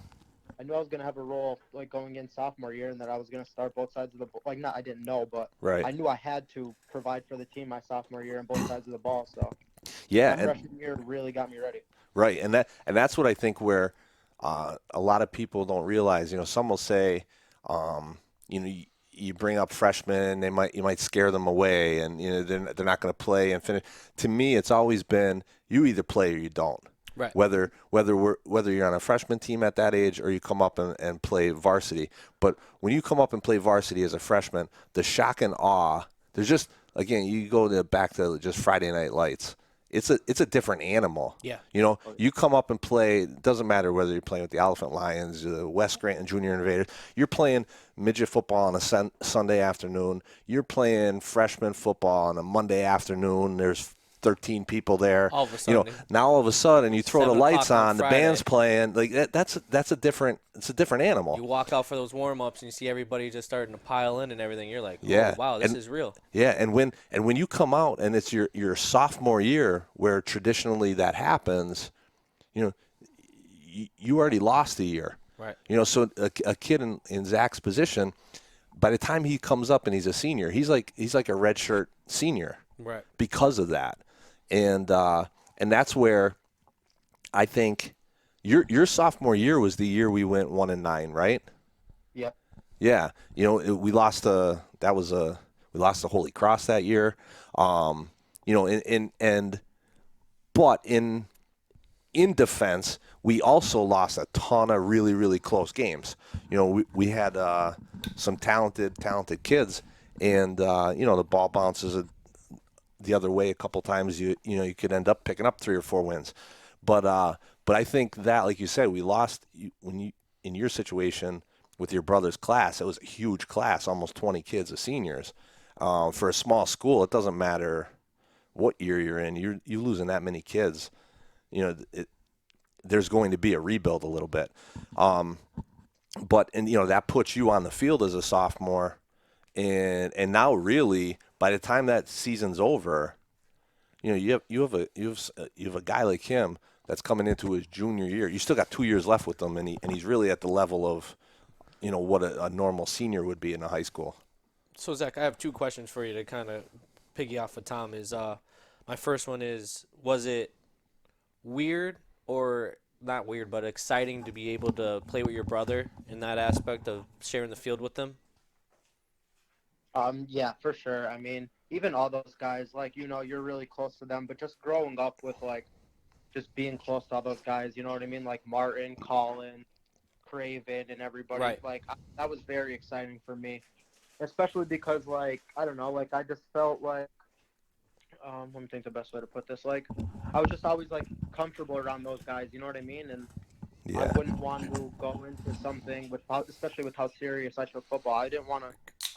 I knew I was gonna have a role like going in sophomore year, and that I was gonna start both sides of the ball. Like, not I didn't know, but Right. I knew I had to provide for the team my sophomore year on both sides of the ball. So Yeah, my and freshman year really got me ready. right, and that's what I think where a lot of people don't realize. Some will say, you bring up freshmen, you might scare them away, and they're not going to play and finish. To me, it's always been you either play or you don't. Right. Whether you're on a freshman team at that age or you come up and play varsity. But when you come up and play varsity as a freshman, the shock and awe, there's just, again, you go back to just Friday Night Lights. It's a different animal. Yeah. You come up and play, it doesn't matter whether you're playing with the Elephant Lions, the West Scranton Junior Invaders. You're playing midget football on a Sunday afternoon. You're playing freshman football on a Monday afternoon. There's 13 people there. All of a sudden. Now all of a sudden you throw the 7 lights o'clock on on, the Friday. band's playing. Like that's a different animal. You walk out for those warm-ups and you see everybody just starting to pile in and everything. You're like, Yeah. oh, wow, this is real. Yeah, and when you come out and it's your sophomore year where traditionally that happens, you already lost a year. Right. So a kid in Zach's position, by the time he comes up and he's a senior, he's like a redshirt senior. Right. Because of that. And that's where I think your sophomore year was the year we went 1-9, right? Yep. Yeah. We lost the Holy Cross that year. But in defense, we also lost a ton of really, really close games. We had some talented kids, and the ball bounces the other way a couple times. You could end up picking up 3 or 4 wins, but I think that, like you said, we lost in your situation with your brother's class. It was a huge class, almost 20 kids of seniors. For a small school, it doesn't matter what year you're in. You losing that many kids, there's going to be a rebuild a little bit. But that puts you on the field as a sophomore, and now really by the time that season's over, you have a guy like him that's coming into his junior year. You still got 2 years left with him, and he's really at the level of what a normal senior would be in a high school. So, Zach, I have 2 questions for you to kind of piggy off of Tom. My first one is, was it weird or not weird, but exciting to be able to play with your brother in that aspect of sharing the field with them? Yeah, for sure. I mean, even all those guys, you're really close to them, but just growing up with, just being close to all those guys, you know what I mean? Like Martin, Colin, Craven, and everybody. Right. That was very exciting for me, especially because, I don't know, I just felt like, let me think the best way to put this. I was just always, comfortable around those guys, you know what I mean? And Yeah. I wouldn't want to go into something especially with how serious I took football. I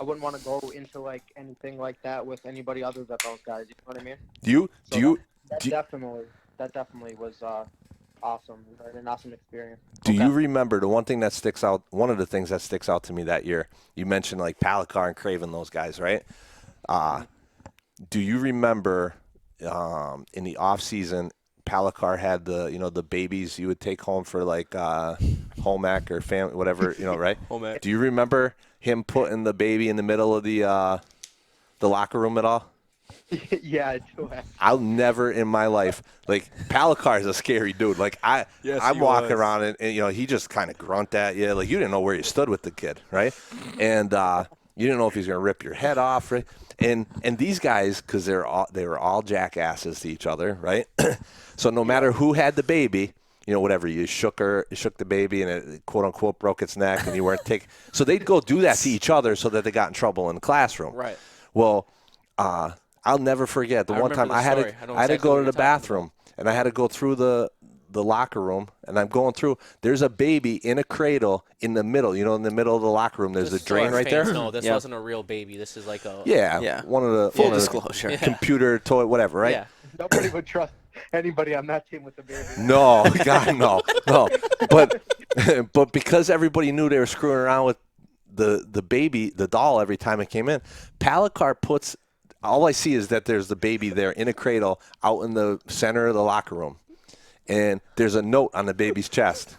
wouldn't want to go into anything like that with anybody other than those guys. You know what I mean? That definitely was awesome. An awesome experience. Do you remember the one thing that sticks out? One of the things that sticks out to me that year, you mentioned Palikar and Craven, those guys, right? Do you remember in the off season, Palikar had the babies you would take home for home ec or family, whatever, right? Home ec. Do you remember him putting the baby in the middle of the locker room at all? Yeah, I do. I'll never in my life, Palikar is a scary dude. I'm walking around and he just kind of grunt at you. You didn't know where you stood with the kid, right? And you didn't know if he's going to rip your head off, right? And these guys, because they were all jackasses to each other, right? So no matter who had the baby, whatever, you shook the baby and it quote unquote broke its neck and you weren't taking. So they'd go do that to each other so that they got in trouble in the classroom. Right. Well, I'll never forget the one time I had to go to the bathroom and I had to go through the locker room, and I'm going through. There's a baby in a cradle in the middle. In the middle of the locker room, there's a drain right there. No, this wasn't a real baby. This is like a one of the full disclosure computer toy whatever, right? Yeah. Nobody would trust anybody on that team with the baby. No, God, no. But because everybody knew they were screwing around with the baby, the doll every time it came in, Palikar puts. All I see is that there's the baby there in a cradle out in the center of the locker room. And there's a note on the baby's chest.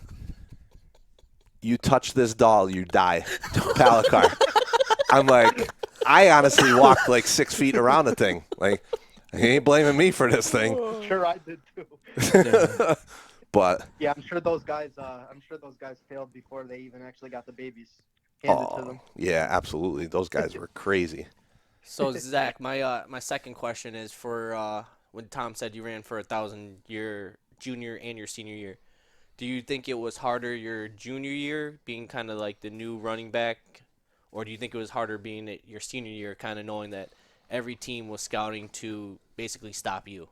you touch this doll, you die. Pallet car. I'm like, I honestly walked like 6 feet around the thing. Like, he ain't blaming me for this thing. Sure, I did too. But Yeah, I'm sure those guys. I'm sure those guys failed before they even actually got the babies handed to them. yeah, absolutely. Those guys were crazy. So Zach, my second question is for when Tom said you ran for 1,000 your junior and your senior year. Do you think it was harder your junior year, being kind of like the new running back, or do you think it was harder being at your senior year, kind of knowing that every team was scouting to basically stop you?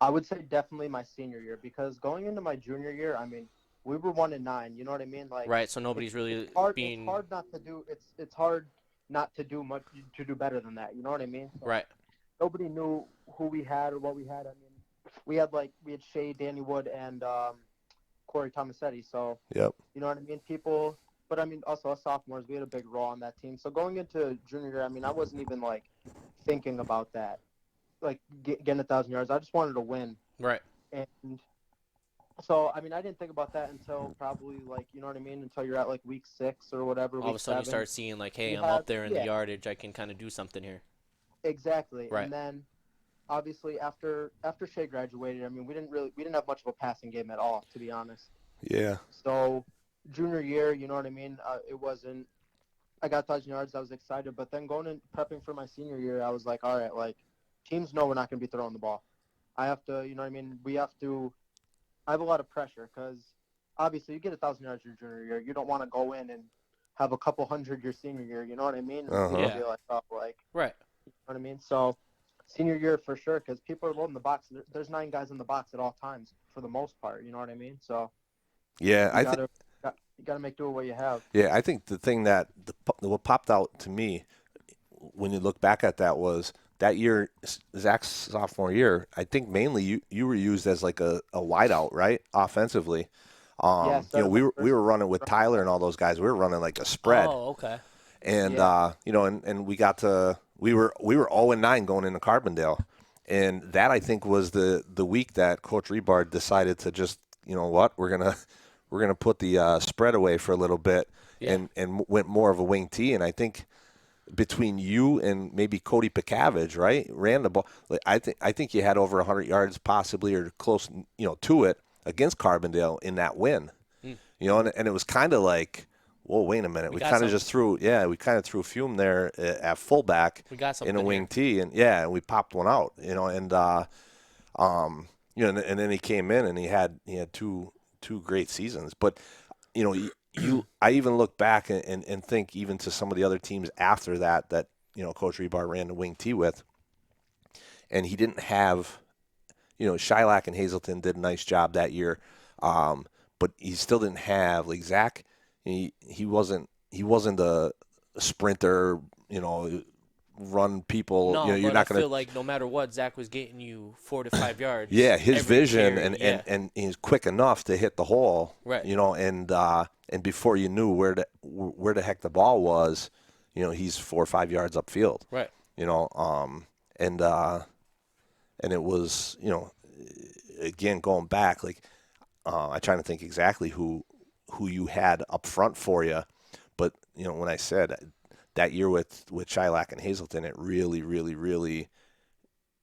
I would say definitely my senior year because going into my junior year, I mean, we were 1-9. You know what I mean? Like, Right. So nobody's really it's hard. being It's hard not to do. It's hard not to do much to do better than that. You know what I mean? So right. nobody knew who we had or what we had. I mean, we had Shea, Danny Wood, and Corey Tomasetti. So Yep. you know what I mean? People, but I mean, also us sophomores, we had a big role on that team. So going into junior year, I mean, I wasn't even like thinking about that, like getting 1,000 yards. I just wanted to win. Right. And so, I mean, I didn't think about that until probably like, you know what I mean? Until you're at like week 6 or whatever. All of week a sudden you 7. start seeing like, hey, We I'm have- up there in the yeah. yardage. I can kind of do something here. Exactly. Right. And then obviously after Shea graduated, I mean, we didn't have much of a passing game at all, to be honest. Yeah. So junior year, you know what I mean? It wasn't. I got 1,000 yards. I was excited, but then going and prepping for my senior year, I was like, all right, like teams know we're not going to be throwing the ball. I have to, you know what I mean? We have to. I have a lot of pressure because obviously you get 1,000 yards your junior year, you don't want to go in and have a couple hundred your senior year. You know what I mean? And people Yeah. be like, oh, like, Right. you know what I mean? So senior year for sure because people are loading the box. There's 9 guys in the box at all times for the most part. You know what I mean? So Yeah, you gotta make do with what you have. I think the thing that what popped out to me when you look back at that was that year, Zach's sophomore year. I think mainly you were used as like a wideout, right, offensively. Yeah, We were running with Tyler and all those guys. We were running like a spread, Oh, okay. and Yeah. and we got to we were 0-9 going into Carbondale, and that I think was the week that Coach Rebar decided to just we're gonna put the spread away for a little bit, Yeah. and went more of a wing tee, and I think between you and maybe Cody Picavage, right, ran the ball. Like, I think you had over 100 yards possibly or close, to it against Carbondale in that win. And it was kind of like, whoa, wait a minute. We We got kind of some- just threw Fiume there at fullback We got in something a wing here. tee, and we popped one out, and then he came in and he had two great seasons, but I even look back and think even to some of the other teams after that Coach Rebar ran the wing tee with, and he didn't have, Shylock and Hazleton did a nice job that year, but he still didn't have like Zach. He wasn't a sprinter, run people. No, You're but not I going feel to. like no matter what, Zach was getting you 4 to 5 yards. Yeah, his every vision carry. and he's quick enough to hit the hole. Right. And before you knew where the heck the ball was, he's 4 or 5 yards upfield. Right. And it was, again going back, like I'm trying to think exactly who you had up front for you, but when I said that year with Shylock and Hazleton, it really, really, really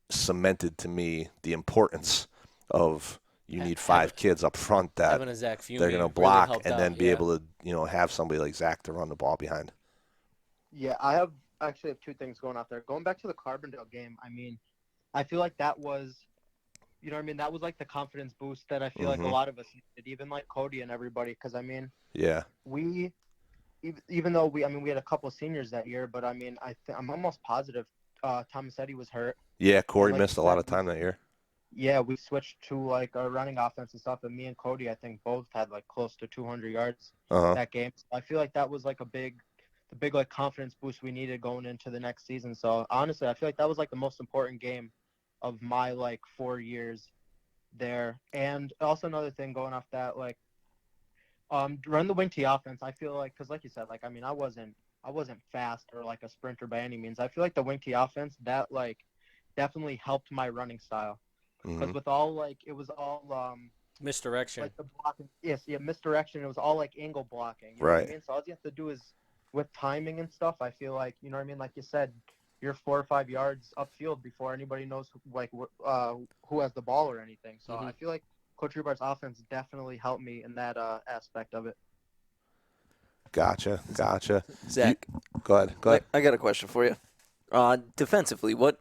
cemented to me the importance of you need 5 kids up front that Having a Zach Fiume they're going to really block helped and out, then be yeah. able to have somebody like Zach to run the ball behind. Yeah, I actually have 2 things going out there. Going back to the Carbondale game, I mean, I feel like that was, you know what I mean? That was like the confidence boost that I feel like a lot of us needed, even like Cody and everybody. Because, I mean, Yeah. even though we had a couple of seniors that year, but I mean, I'm almost positive Tomasetti was hurt. Yeah, Corey like missed you a lot said, of time that year. Yeah, we switched to like a running offense and stuff, and me and Cody, I think both had like close to 200 yards that game. So I feel like that was like the big like confidence boost we needed going into the next season. So honestly, I feel like that was like the most important game of my like 4 years there. And also another thing going off that, like run the wing tee offense. I feel like, because like you said, like I mean, I wasn't fast or like a sprinter by any means. I feel like the wing tee offense that like definitely helped my running style. Because with all like it was all Misdirection. like the blocking. Yes, yeah, misdirection. It was all like angle blocking. You know what Right. I mean? So all you have to do is with timing and stuff. I feel like, you know what I mean. Like you said, you're 4 or 5 yards upfield before anybody knows who has the ball or anything. So I feel like Coach Rebar's offense definitely helped me in that aspect of it. Gotcha. Zach, Go ahead. I got a question for you. Defensively, what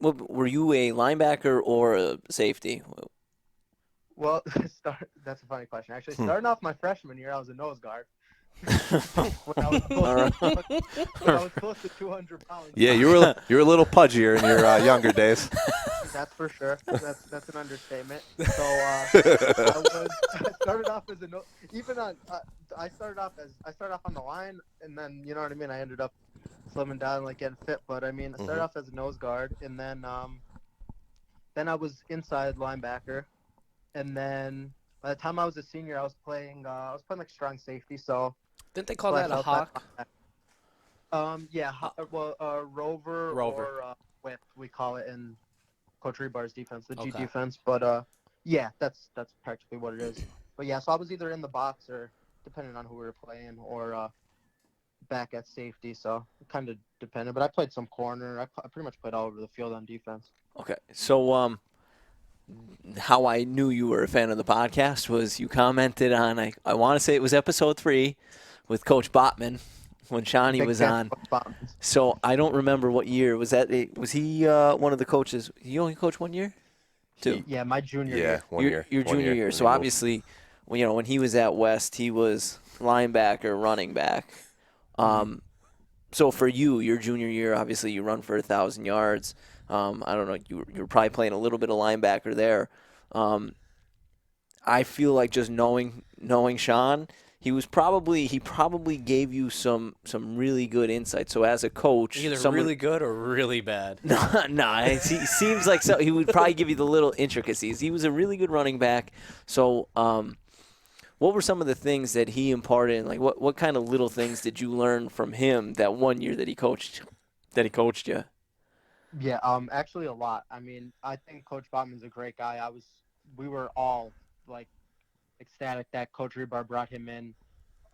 were you, a linebacker or a safety? Well, that's a funny question. Actually, starting off my freshman year, I was a nose guard. when I was close to 200 pounds. Yeah, you were a little pudgier in your younger days. That's for sure. That's an understatement. So I started off as I started off on the line, and then, you know what I mean, I ended up slimming down, like getting fit. But I mean, I started off as a nose guard, and then I was inside linebacker, and then by the time I was a senior, I was playing like strong safety. So Didn't they call that a hawk? Rover. Or whip, we call it in Coach Rebar's defense, the G Okay. defense. But yeah, that's practically what it is. But yeah, so I was either in the box or, depending on who we were playing, or back at safety. So it kind of depended. But I played some corner. I pretty much played all over the field on defense. Okay, so how I knew you were a fan of the podcast was you commented on, I want to say it was episode 3 with Coach Botman when Shawnee Big was fan on. of Botmans. So I don't remember what year was that. Was he one of the coaches? He only coached 1 year, 2. Yeah, my junior Yeah, year. 1 year. Your 1 junior year. So obviously, when he was at West, he was linebacker, running back. So for you, your junior year, obviously you run for 1,000 yards. I don't know. You were probably playing a little bit of linebacker there. I feel like just knowing Sean, he probably gave you some really good insight. So as a coach, Either really good or really bad. No, he seems like he would probably give you the little intricacies. He was a really good running back. So, what were some of the things that he imparted? Like, what kind of little things did you learn from him that 1 year that he coached you? Yeah, actually a lot. I mean, I think Coach Botman's a great guy. We were all like ecstatic that Coach Rebar brought him in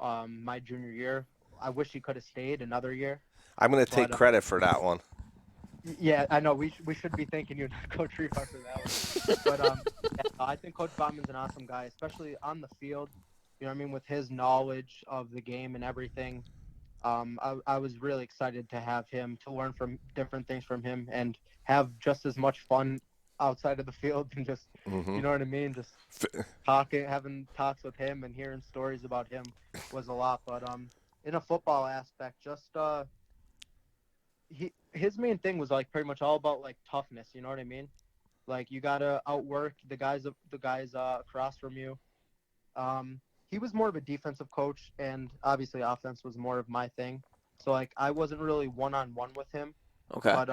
my junior year. I wish he could have stayed another year. I'm going to take credit for that one. Yeah, I know. We should be thanking you, Coach Rebar, for that one. But I think Coach Botman's an awesome guy, especially on the field. You know what I mean? With his knowledge of the game and everything. I was really excited to have him, to learn from different things from him, and have just as much fun outside of the field and just, you know what I mean? Just having talks with him and hearing stories about him was a lot. But in a football aspect, just his main thing was like pretty much all about like toughness. You know what I mean? Like you gotta outwork the guys across from you. He was more of a defensive coach, and obviously offense was more of my thing. So like I wasn't really one-on-one with him. Okay. But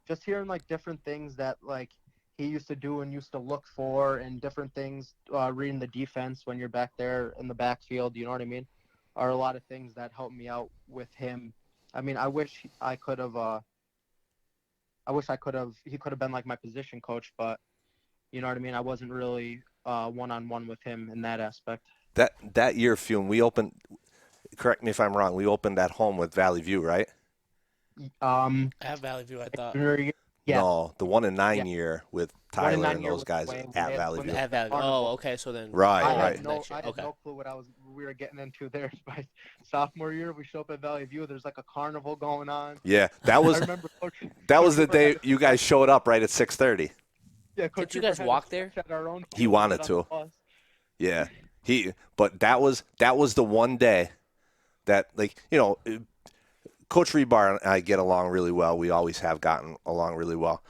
just hearing like different things that like he used to do and used to look for, and different things, reading the defense when you're back there in the backfield, you know what I mean, are a lot of things that helped me out with him. I mean, I wish he could have been like my position coach, but you know what I mean? I wasn't really one-on-one with him in that aspect. That year, Fiume, we opened. Correct me if I'm wrong. We opened at home with Valley View, right? At Valley View, I thought. Yeah. No, the 1 and 9 year with Tyler and those guys Wayne, at Valley View. At Valley View. Oh, okay. So then. Right, I right. had no clue what we were getting into there. My sophomore year, we show up at Valley View. There's like a carnival going on. Yeah, that I was remember Coach the Rebar day had you guys showed up right at 6:30. Yeah, Did you guys walk there? He wanted to. Yeah, but that was the one day that, like, Coach Rebar and I get along really well. We always have gotten along really well.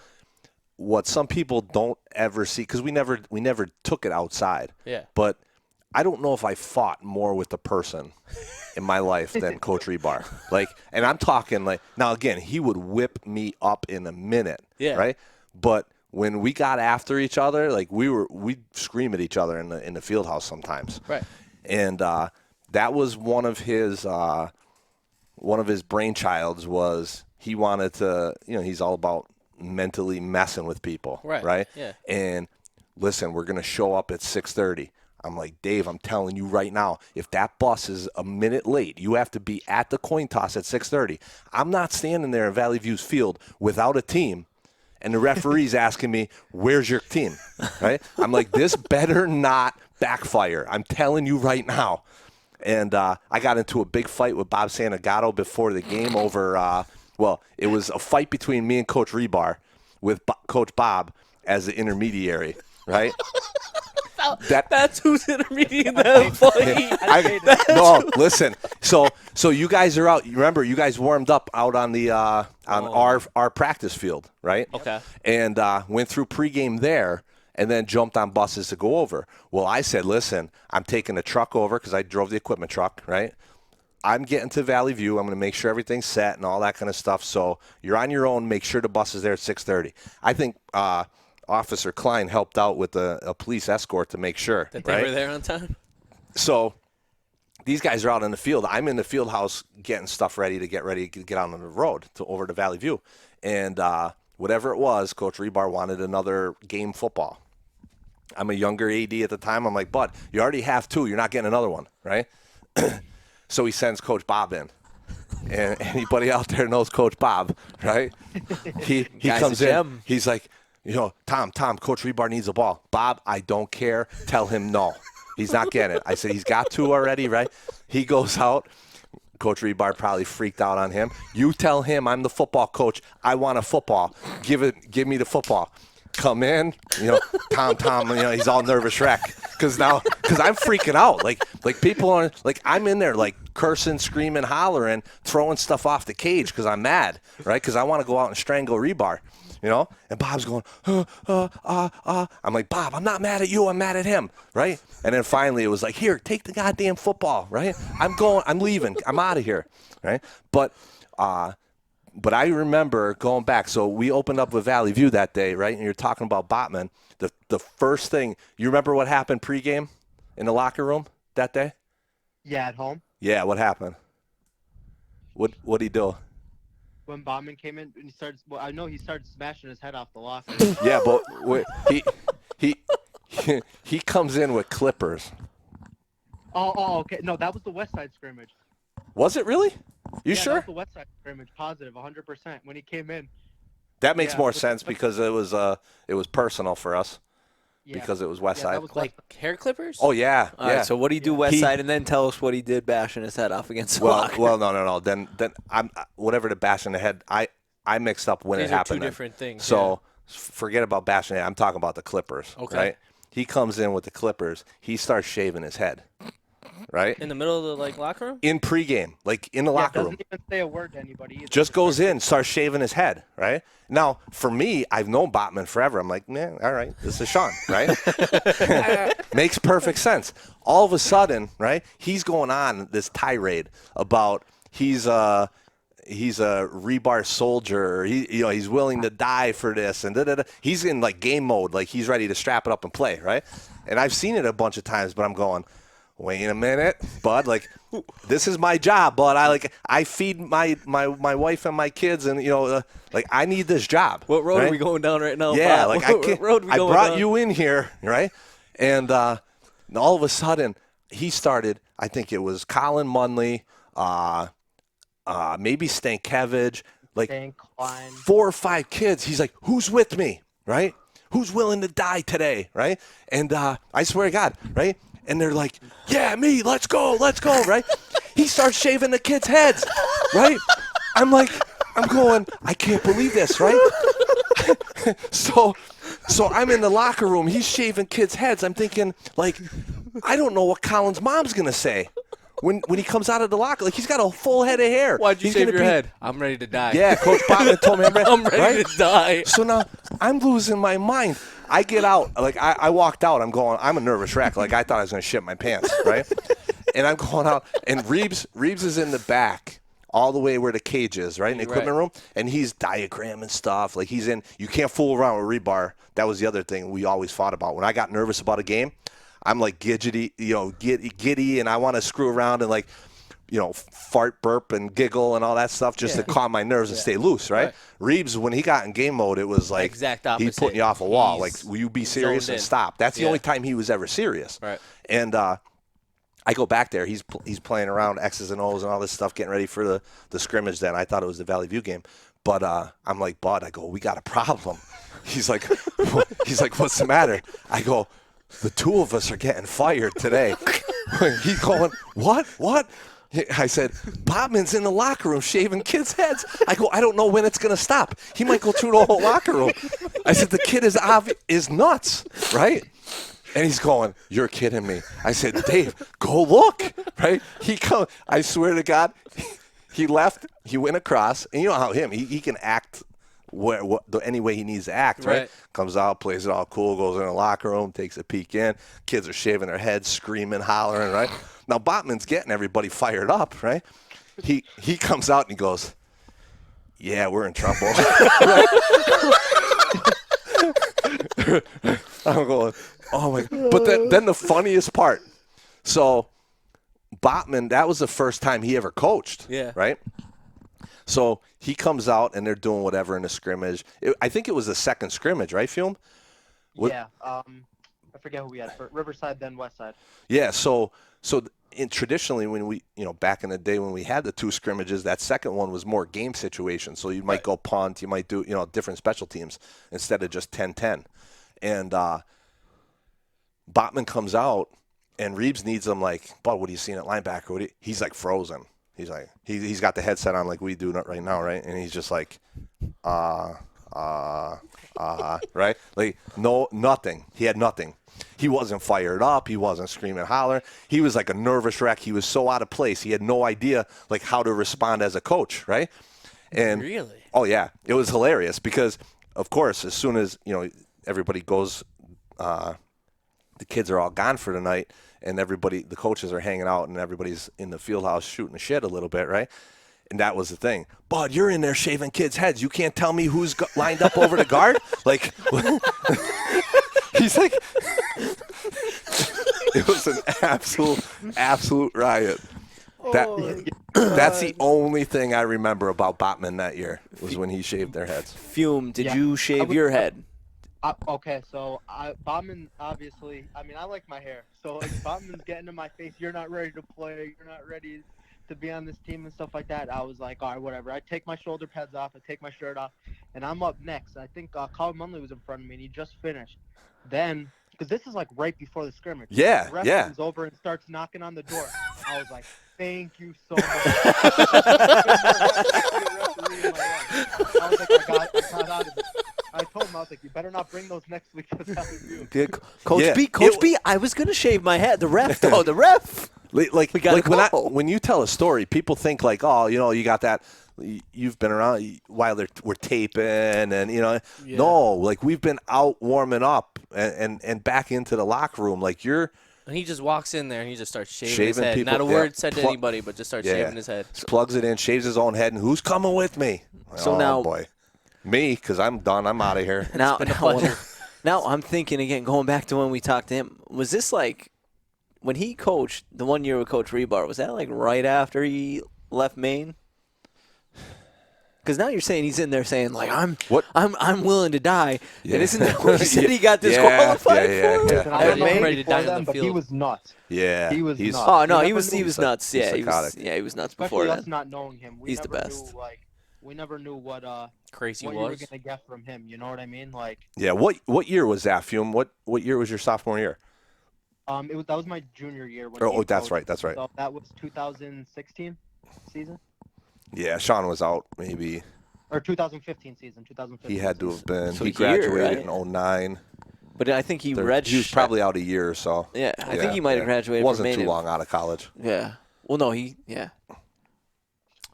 What some people don't ever see, because we never took it outside. Yeah. But I don't know if I fought more with the person in my life than Coach Rebar. Like, and I'm talking like, now again, he would whip me up in a minute. Yeah. Right. But when we got after each other, like we'd scream at each other in the field house sometimes. Right. And that was one of his brainchilds was he wanted to, he's all about mentally messing with people. Right. Right. Yeah. And listen, we're going to show up at 6:30. I'm like, Dave, I'm telling you right now, if that bus is a minute late, you have to be at the coin toss at 6:30. I'm not standing there in Valley View's field without a team, and the referee's asking me, where's your team, right? I'm like, this better not backfire. I'm telling you right now. And I got into a big fight with Bob Santagato before the game over, it was a fight between me and Coach Rebar with Coach Bob as the intermediary, right? That's who's intermediate in that fight. No, listen. So you guys are out. Remember, you guys warmed up out on the our practice field, right? Okay. And went through pregame there, and then jumped on buses to go over. Well, I said, listen, I'm taking the truck over because I drove the equipment truck, right? I'm getting to Valley View. I'm going to make sure everything's set and all that kind of stuff. So you're on your own. Make sure the bus is there at 6:30. I think Officer Klein helped out with a police escort to make sure That they right? were there on time? So these guys are out in the field. I'm in the field house getting stuff ready to get out on the road over to Valley View. And whatever it was, Coach Rebar wanted another game football. I'm a younger AD at the time. I'm like, bud, you already have 2. You're not getting another one, right? So he sends Coach Bob in. And anybody out there knows Coach Bob, right? He comes in. He's like, Tom, Coach Rebar needs a ball. Bob, I don't care. Tell him no. He's not getting it. I said, he's got 2 already, right? He goes out. Coach Rebar probably freaked out on him. You tell him I'm the football coach. I want a football. Give me the football. Come in, Tom, he's all nervous wreck because I'm freaking out. Like people are like, I'm in there like cursing, screaming, hollering, throwing stuff off the cage because I'm mad, right? Because I want to go out and strangle Rebar, And Bob's going, I'm like, Bob, I'm not mad at you. I'm mad at him, right? And then finally it was like, here, take the goddamn football, right? I'm leaving. I'm out of here, right? But I remember going back. So we opened up with Valley View that day, right? And you're talking about Botman. The first thing, you remember what happened pregame in the locker room that day? Yeah, at home. Yeah, what happened? What'd he do? When Bauman came in, and I know he started smashing his head off the locker. Yeah, but he comes in with clippers. Oh, okay. No, that was the West Side scrimmage. Was it really? You sure? That was the West Side scrimmage, positive, 100%. When he came in. That makes more sense because it was personal for us. Yeah. Because it was West Side. Like hair clippers? Oh yeah. All right, so what do you do West Side, and then tell us what he did bashing his head off against the locker? Well, no. Then I'm whatever the bashing the head. I mixed up when These it are happened. 2 different things. So forget about bashing the head. I'm talking about the clippers. Okay. Right? He comes in with the clippers. He starts shaving his head. Right? In the middle of the locker room? In pregame, like in the locker room. Doesn't even say a word to anybody either. Just goes in, starts shaving his head, right? Now, for me, I've known Botman forever. I'm like, man, all right, this is Sean, right? Makes perfect sense. All of a sudden, right, he's going on this tirade about he's a Rebar soldier. He's willing to die for this, and da-da-da. He's in like game mode, like he's ready to strap it up and play, right? And I've seen it a bunch of times, but I'm going, wait a minute, bud. Like, this is my job, bud. I feed my wife and my kids, and I need this job. What road right? are we going down right now? Yeah, Bob? like I What can't. road are we I going brought down? you in here, right? And all of a sudden, he started. I think it was Colin Munley, maybe Stankiewicz, like Stan Klein. 4 or 5 kids. He's like, "Who's with me?" Right? Who's willing to die today? Right? And I swear to God, right? And they're like, yeah, me, let's go, right? He starts shaving the kids' heads, right? I'm going, I can't believe this, right? So I'm in the locker room. He's shaving kids' heads. I'm thinking, like, I don't know what Colin's mom's going to say when he comes out of the locker. Like, he's got a full head of hair. Why'd you He's shave gonna your be- head? I'm ready to die. Yeah, Coach Botman told me I'm ready right? to die. So now I'm losing my mind. I get out. Like, I walked out. I'm a nervous wreck. Like, I thought I was going to shit my pants, right? And I'm going out. And Reeves is in the back all the way where the cage is, right, in the equipment room. And he's diagramming stuff. Like, he's in. You can't fool around with Rebar. That was the other thing we always fought about. When I got nervous about a game, I'm like giddy, and I want to screw around and, like, fart, burp, and giggle and all that stuff just to calm my nerves and stay loose, right? Reeves, when he got in game mode, it was like exact he's opposite. putting you off a wall. Like, He's will you be serious zoned and in. stop? That's the only time he was ever serious. Right. And I go back there. He's playing around X's and O's and all this stuff, getting ready for the scrimmage. Then I thought it was the Valley View game, but I'm like, Bud, I go, we got a problem. He's like, what's the matter? I go, the two of us are getting fired today. He's going, what? I said, Bobman's in the locker room shaving kids' heads. I go, I don't know when it's going to stop. He might go through the whole locker room. I said, the kid is nuts, right? And he's going, you're kidding me. I said, Dave, go look, right? I swear to God, he left. He went across. And you know how he can act any way he needs to act, right? Comes out, plays it all cool, goes in the locker room, takes a peek in. Kids are shaving their heads, screaming, hollering, right? Now, Botman's getting everybody fired up, right? He comes out and he goes, yeah, we're in trouble. I'm going, oh, my God. But then the funniest part. So, Botman, that was the first time he ever coached, right? So he comes out and they're doing whatever in the scrimmage. I think it was the second scrimmage, right, Fiume? Yeah. I forget who we had for Riverside, then Westside. Yeah. So traditionally, when we, back in the day when we had the two scrimmages, that second one was more game situation. So you might go punt, you might do, different special teams instead of just 10-10. And Botman comes out and Reeves needs him like, Bud, what are you seeing at linebacker? He's like frozen. He's like, he's got the headset on like we do right now, right? And he's just like, right? Like, nothing. He had nothing. He wasn't fired up. He wasn't screaming, hollering. He was like a nervous wreck. He was so out of place. He had no idea like how to respond as a coach, right? And really? Oh, yeah. It was hilarious because, of course, as soon as, everybody goes, the kids are all gone for the night, and the coaches are hanging out, and everybody's in the field house shooting the shit a little bit, right? And that was the thing. Bud, you're in there shaving kids' heads. You can't tell me who's lined up over the guard? Like, he's like, it was an absolute riot. That's the only thing I remember about Botman that year was when he shaved their heads. Fiume, did you shave your head? Okay, so Botman, obviously, I like my hair. So if Botman's getting in my face, you're not ready to play, you're not ready to be on this team and stuff like that. I was like, all right, whatever. I take my shoulder pads off, I take my shirt off, and I'm up next. I think Colin Munley was in front of me, and he just finished. Then, because this is like right before the scrimmage. Yeah, the ref yeah. comes over and starts knocking on the door. I was like, thank you so much. I was like, I got out of it. I told him, I was like, you better not bring those next week to Valley View. Coach B, I was going to shave my head. The ref, though, the ref. Like when you tell a story, people think like, oh, you got that. You've been around while we're taping, and no, like we've been out warming up and back into the locker room. Like And he just walks in there and he just starts shaving his head. people, Not a word said to anybody, but just starts shaving his head. Plugs it in, shaves his own head, and who's coming with me? So oh, now, boy, me, because I'm done. I'm out of here. Now I'm thinking again, going back to when we talked to him. Was this like when he coached the 1 year with Coach Rebar? Was that like right after he left Maine? Because now you're saying he's in there saying like I'm willing to die, and isn't that what he said he got disqualified for? I don't know ready to die on the but he field. was nuts. Yeah, he was nuts. Oh no, he was nuts. He's Yeah, psychotic. he was nuts Especially before us then. not knowing him. He's the best. We never knew what Crazy what you were was. gonna get from him. You know what I mean? Like, Yeah. What year was that, Fiume? What year was your sophomore year? that was my junior year. When Oh, he that's coached. right. That's right. So that was 2016 season Yeah, Sean was out maybe. or 2015 season. 2015. He had to have been. So He a year, graduated right? in 09. But I think he He was probably out a year or so. Yeah, I think he might have graduated. Wasn't from too Maine. long out of college. Yeah. Well, no,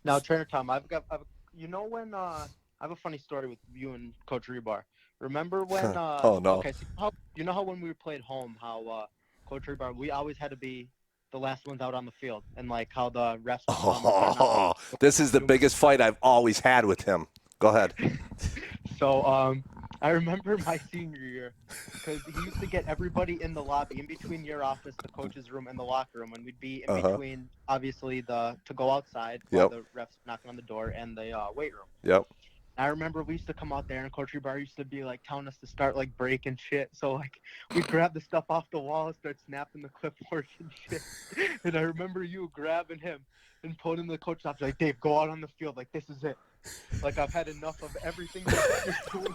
Now, Trainer Tom, when I have a funny story with you and Coach Rebar. Remember when? Oh no. Okay, so how when we played home, how Coach Rebar, we always had to be the last ones out on the field, and like how the refs. Oh, this is the biggest fight I've always had with him. Go ahead. So I remember my senior year because he used to get everybody in the lobby, in between your office, the coach's room, and the locker room, and we'd be in between, obviously, to go outside while the refs knocking on the door and the weight room. Yep. I remember we used to come out there, and Coach Rebar used to be like telling us to start like breaking shit. So like we'd grab the stuff off the wall and start snapping the clipboards and shit. And I remember you grabbing him and pulling him to the coach's office like, Dave, go out on the field. Like, this is it. Like, I've had enough of everything that you're doing.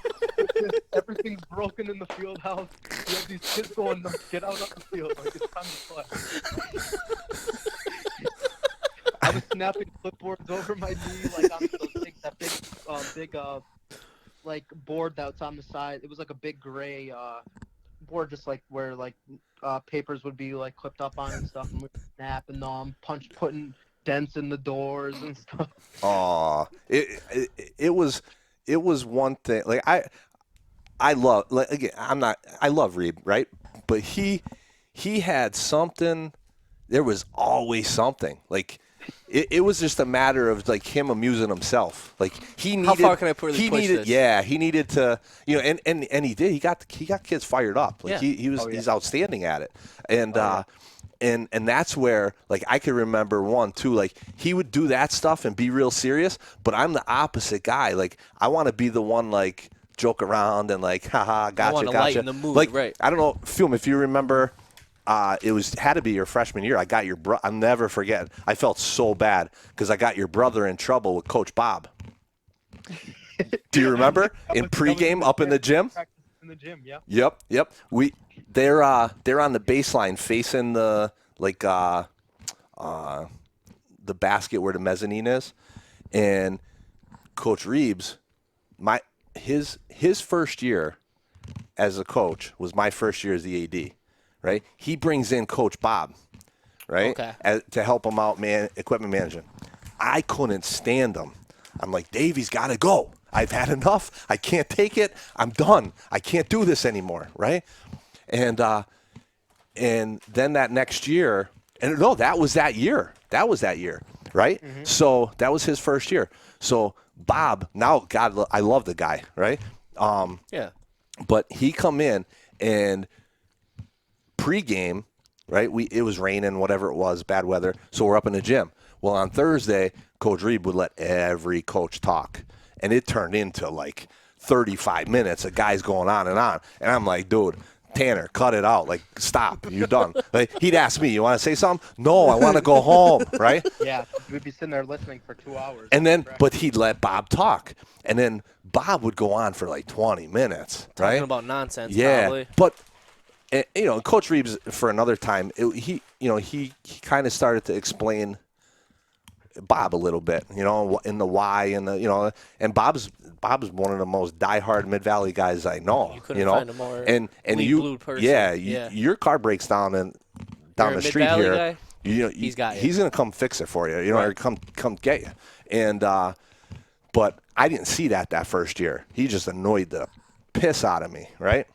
Everything's broken in the field house. You have these kids going nuts. Get out on the field. Like, it's time to play. I was snapping clipboards over my knee, like on that big like board that's on the side. It was like a big gray board, just like where like papers would be like clipped up on and stuff. And we're snapping them, putting dents in the doors and stuff. Oh, it was one thing. Like I love, like, again, I love Reeb, right? But he had something. There was always something. Like it was just a matter of like him amusing himself. Like he needed. How far can I push this? Yeah, he needed to. You know, and he did. He got kids fired up. Like yeah. he's outstanding at it. And and that's where, like, I can remember one too. Like he would do that stuff and be real serious. But I'm the opposite guy. Like I want to be the one like joke around and like, haha, gotcha. Lighten the mood, like right? I don't know, Fiume, if you remember. It had to be your freshman year. I got your I'll never forget. I felt so bad because I got your brother in trouble with Coach Bob. Do you remember in pregame up in the gym? In the gym, yeah. Yep. They're on the baseline facing the the basket where the mezzanine is, and Coach Reeves, his first year as a coach was my first year as the AD. Right, he brings in Coach Bob, right, to help him out, equipment management. I couldn't stand him. I'm like, Davey's got to go. I've had enough. I can't take it. I'm done. I can't do this anymore, right? And then that next year, and no, that was that year. Right? Mm-hmm. So that was his first year. So Bob, now God, I love the guy, right? Yeah. But he come in and. Pre-game, right? It was raining, whatever it was, bad weather. So we're up in the gym. Well, on Thursday, Coach Reeb would let every coach talk, and it turned into like 35 minutes of guys going on. And I'm like, dude, Tanner, cut it out. Like, stop. You're done. Like, he'd ask me, you want to say something? No, I want to go home, right? Yeah, we'd be sitting there listening for 2 hours. And then, but he'd let Bob talk, and then Bob would go on for like 20 minutes, right? Talking about nonsense, yeah, probably. But. And, you know, Coach Reeves, for another time, he kind of started to explain Bob a little bit, you know, in the why and the, you know, and Bob's one of the most diehard Mid Valley guys I know. You couldn't find a more blue person. Yeah, your car breaks down the street here. Guy? You know, he's gonna come fix it for you, you know, right. Or come get you. And but I didn't see that first year. He just annoyed the piss out of me, right?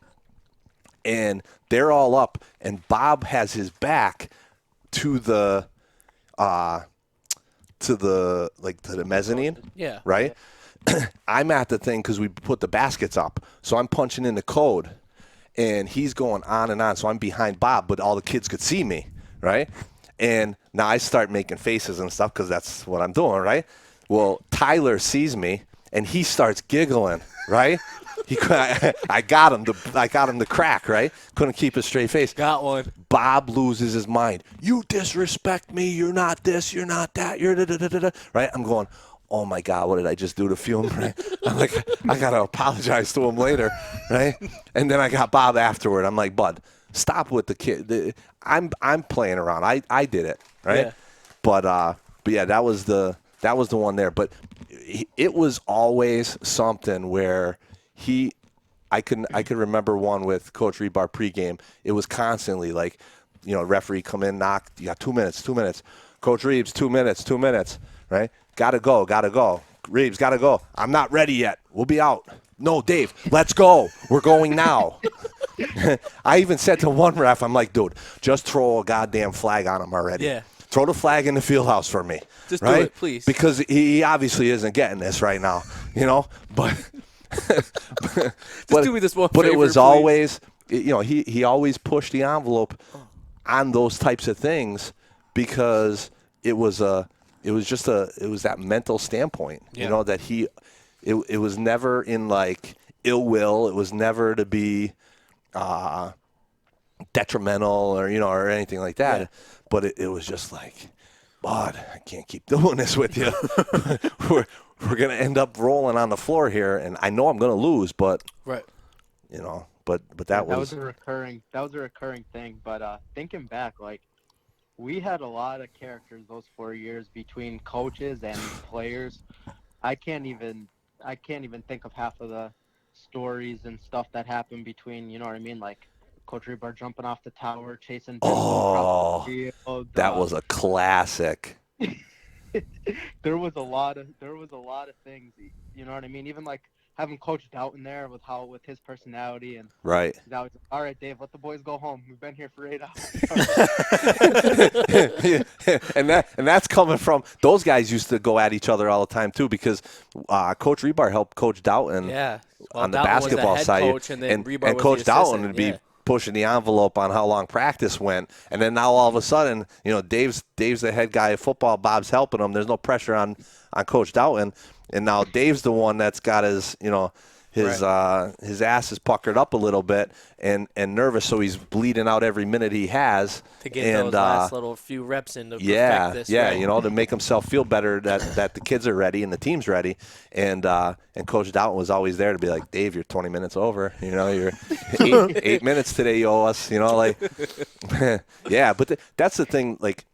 And they're all up, and Bob has his back to the mezzanine. Yeah. Right. Yeah. I'm at the thing because we put the baskets up, so I'm punching in the code, and he's going on and on. So I'm behind Bob, but all the kids could see me, right? And now I start making faces and stuff because that's what I'm doing, right? Well, Tyler sees me, and he starts giggling, right? I got him to crack, right? Couldn't keep a straight face. Got one. Bob loses his mind. You disrespect me. You're not this. You're not that. You're da-da-da-da-da. Right? I'm going, oh, my God, what did I just do to Fiume? Right? I'm like, I got to apologize to him later, right? And then I got Bob afterward. I'm like, Bud, stop with the kid. I'm playing around. I did it, right? Yeah. But yeah, that was the one there. But it was always something where I can remember one with Coach Rebar pregame. It was constantly like, you know, referee come in, knock. You got 2 minutes. Coach Reeves, 2 minutes, right? Gotta go. Reeves, gotta go. I'm not ready yet. We'll be out. No, Dave, let's go. We're going now. I even said to one ref, I'm like, dude, just throw a goddamn flag on him already. Yeah. Throw the flag in the field house for me. Just right? do it, please. Because he obviously isn't getting this right now, you know? But Just do me this one But favor, it was please. always, he always pushed the envelope on those types of things because it was that mental standpoint, Yeah. that it was never in like ill will. It was never to be detrimental or anything like that. Yeah. But it was just like, Bud, I can't keep doing this with you. we're gonna end up rolling on the floor here, and I know I'm gonna lose, but Right. but that That was was a recurring thing. But thinking back, like we had a lot of characters those 4 years between coaches and players. I can't even think of half of the stories and stuff that happened between, you know what I mean, like Coach Rebar jumping off the tower, chasing Dimple across the field. that was a classic. There was a lot of things, you know what I mean? Even like having Coach Doughton there with his personality, and Right. he's always like, all right, Dave, let the boys go home. We've been here for 8 hours. and that's coming from those guys used to go at each other all the time too, because Coach Rebar helped Coach Doughton Yeah. Well, on the Doughton was basketball head side, coach, and then Rebar was Coach the Doughton assistant. would be Yeah. pushing the envelope on how long practice went, and then now all of a sudden, Dave's the head guy of football. Bob's helping him. There's no pressure on Coach Doughton, and now Dave's the one that's got his his ass is puckered up a little bit and nervous, so he's bleeding out every minute he has To get those last little few reps in to perfect this. Right? To make himself feel better that the kids are ready and the team's ready, and Coach Doughton was always there to be like, Dave, you're 20 minutes over, you're 8 minutes today, you owe us, yeah, but that's the thing, like,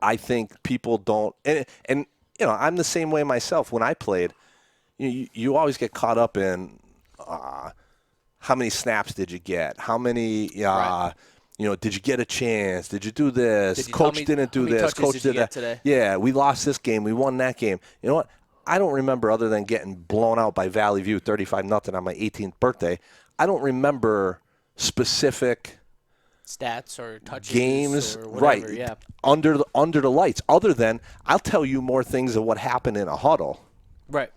I think people don't, and I'm the same way myself. When I played, you always get caught up in how many snaps did you get? How many, did you get a chance? Did you do this? Coach didn't do this. Coach did that. Today? Yeah, we lost this game. We won that game. You know what? I don't remember, other than getting blown out by Valley View 35-0 on my 18th birthday, I don't remember specific Stats or touches games, or whatever. right? Yeah. Under the lights. Other than I'll tell you more things of what happened in a huddle. Right.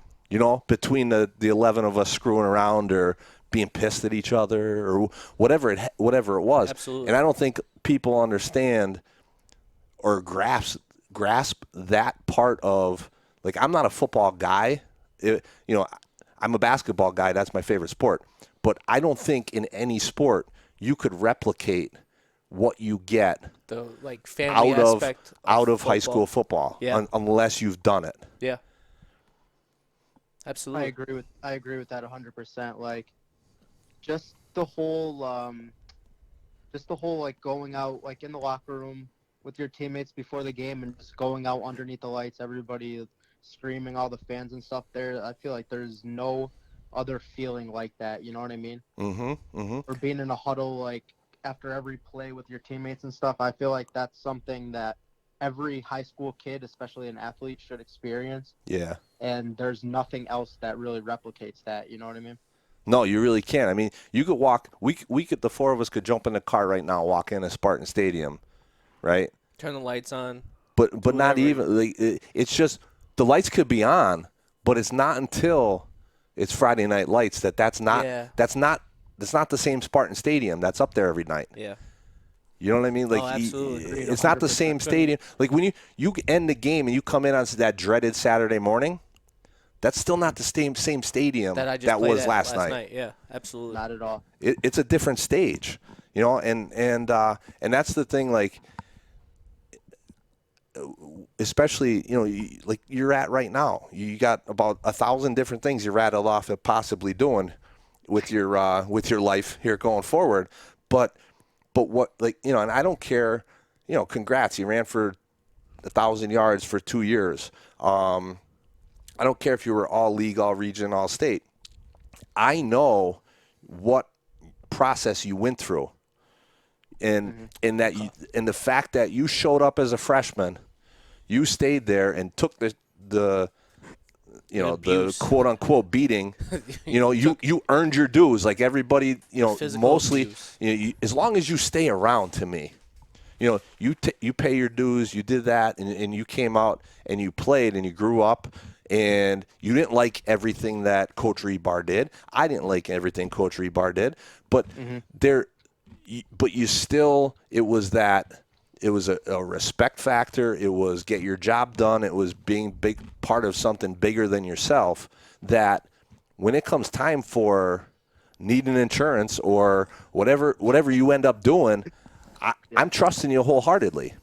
Between the 11 of us screwing around or being pissed at each other or whatever it was. Absolutely. And I don't think people understand or grasp that part of, like, I'm not a football guy. I'm a basketball guy. That's my favorite sport. But I don't think in any sport you could replicate what you get The family aspect out of high football. school football, Yeah. unless you've done it. Yeah. Absolutely. I agree with that 100%. Like, just the whole like going out like in the locker room with your teammates before the game and just going out underneath the lights, everybody screaming, all the fans and stuff there. I feel like there's no other feeling like that. You know what I mean? Mm-hmm. Mm-hmm. Or being in a huddle like after every play with your teammates and stuff. I feel like that's something that every high school kid, especially an athlete, should experience. Yeah. And there's nothing else that really replicates that. You know what I mean? No, you really can't. I mean, you could walk. We could. The four of us could jump in the car right now, walk in a Spartan Stadium, right? Turn the lights on. But not whatever. even. Like, it's just the lights could be on, but it's not until it's Friday Night Lights that's not the same Spartan Stadium that's up there every night. Yeah. You know what I mean? Like, absolutely. it's not the same stadium. Like when you end the game and you come in on that dreaded Saturday morning, that's still not the same stadium That I just played was at last night. Yeah, absolutely. Not at all. It's a different stage, and that's the thing. Like, especially like you're at right now, you got about 1,000 different things you're rattled off of possibly doing with your life here going forward, but what, like, and I don't care, congrats, you ran for 1,000 yards for 2 years. I don't care if you were all league, all region, all state. I know what process you went through, and the fact that you showed up as a freshman, you stayed there and took the quote unquote beating. You earned your dues, like everybody. Mostly, as long as you stay around. To me, you pay your dues. You did that, and you came out and you played and you grew up, and you didn't like everything that Coach Rebar did. I didn't like everything Coach Rebar did, but you still, it was a respect factor. It was get your job done. It was being big part of something bigger than yourself, that when it comes time for needing insurance or whatever you end up doing, I'm trusting you wholeheartedly.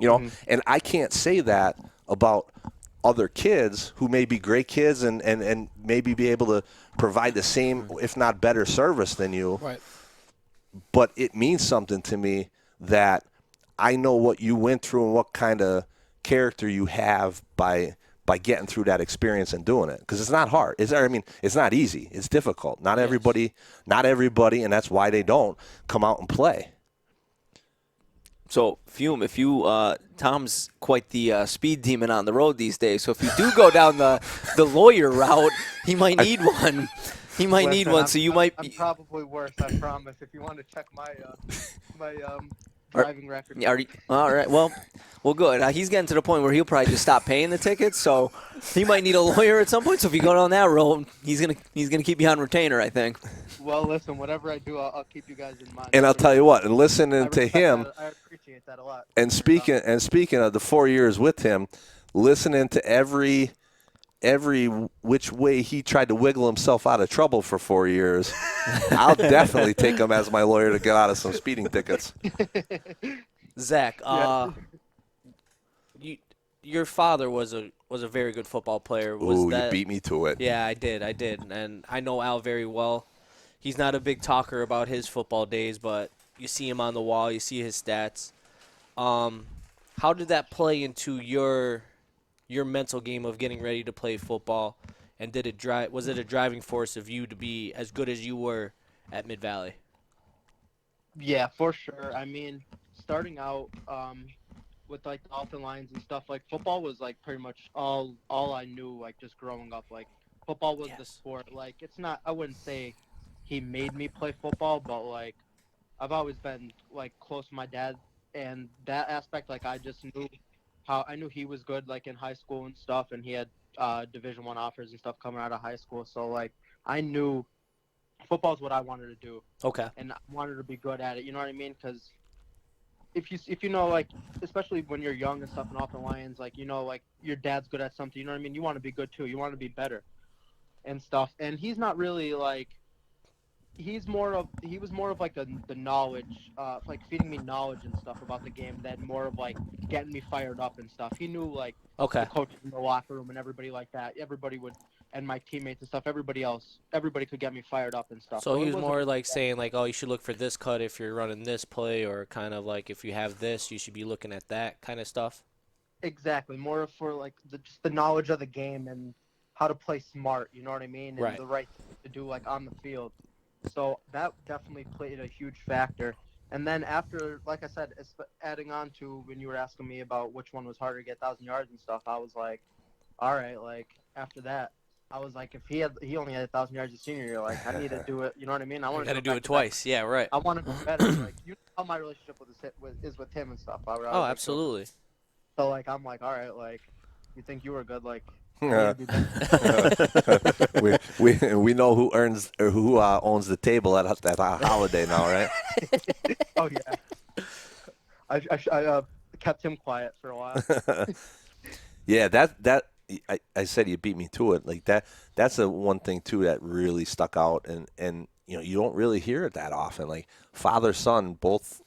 And I can't say that about other kids who may be great kids and maybe be able to provide the same, if not better, service than you. Right. But it means something to me that I know what you went through and what kind of character you have by getting through that experience and doing it. Because it's not hard. It's not easy. It's difficult. Not everybody, and that's why they don't come out and play. So, Fiume, if you Tom's quite the speed demon on the road these days. So if you do go down the lawyer route, he might need one. He might need one. So you might. I'm probably worse. I promise. If you want to check my driving record. All right. Well, good. He's getting to the point where he'll probably just stop paying the tickets. So he might need a lawyer at some point. So if you go down that road, he's gonna keep you on retainer, I think. Well, listen. Whatever I do, I'll keep you guys in mind. And I'll tell you what. And listening to him, I appreciate that a lot. and speaking of the 4 years with him, listening to every which way he tried to wiggle himself out of trouble for 4 years, I'll definitely take him as my lawyer to get out of some speeding tickets. Zach, your father was a very good football player. You beat me to it. Yeah, I did, and I know Al very well. He's not a big talker about his football days, but you see him on the wall, you see his stats. How did that play into your mental game of getting ready to play football, and was it a driving force of you to be as good as you were at Mid Valley? Yeah, for sure. I mean, starting out with like the Dolphin Lions and stuff, like football was like pretty much all I knew, like just growing up. Like football was the sport. Like it's not, I wouldn't say he made me play football, but like I've always been like close to my dad, and that aspect, like I just knew I knew he was good like in high school and stuff, and he had Division I offers and stuff coming out of high school. So like I knew football is what I wanted to do. Okay. And I wanted to be good at it. You know what I mean? Because if you know, like, especially when you're young and stuff and off the Lions, like, you know, like your dad's good at something, you know what I mean? You want to be good too. You want to be better and stuff. And he's not really like, he was more of like the knowledge, like feeding me knowledge and stuff about the game than more of like getting me fired up and stuff. He knew like the coaches in the locker room and everybody like that. Everybody would, and my teammates and stuff, everybody could get me fired up and stuff. So he was more like saying like, oh, you should look for this cut if you're running this play, or kind of like if you have this, you should be looking at that kind of stuff. Exactly. More for like just the knowledge of the game and how to play smart, you know what I mean? And the right thing to do like on the field. So that definitely played a huge factor. And then after, like I said, adding on to when you were asking me about which one was harder to get 1,000 yards and stuff, I was like, all right, like after that, I was like, if he only had 1,000 yards a senior year, like I need to do it. You know what I mean? I want to do it twice. Yeah, right. I want to be better. Like you know how my relationship is with him and stuff. Oh, absolutely. So like I'm like, all right, like you think you were good, like. we know who owns the table at our holiday now, right? Oh yeah. I kept him quiet for a while. Yeah, I said you beat me to it. Like that's the one thing too that really stuck out, and you know you don't really hear it that often. Like father son both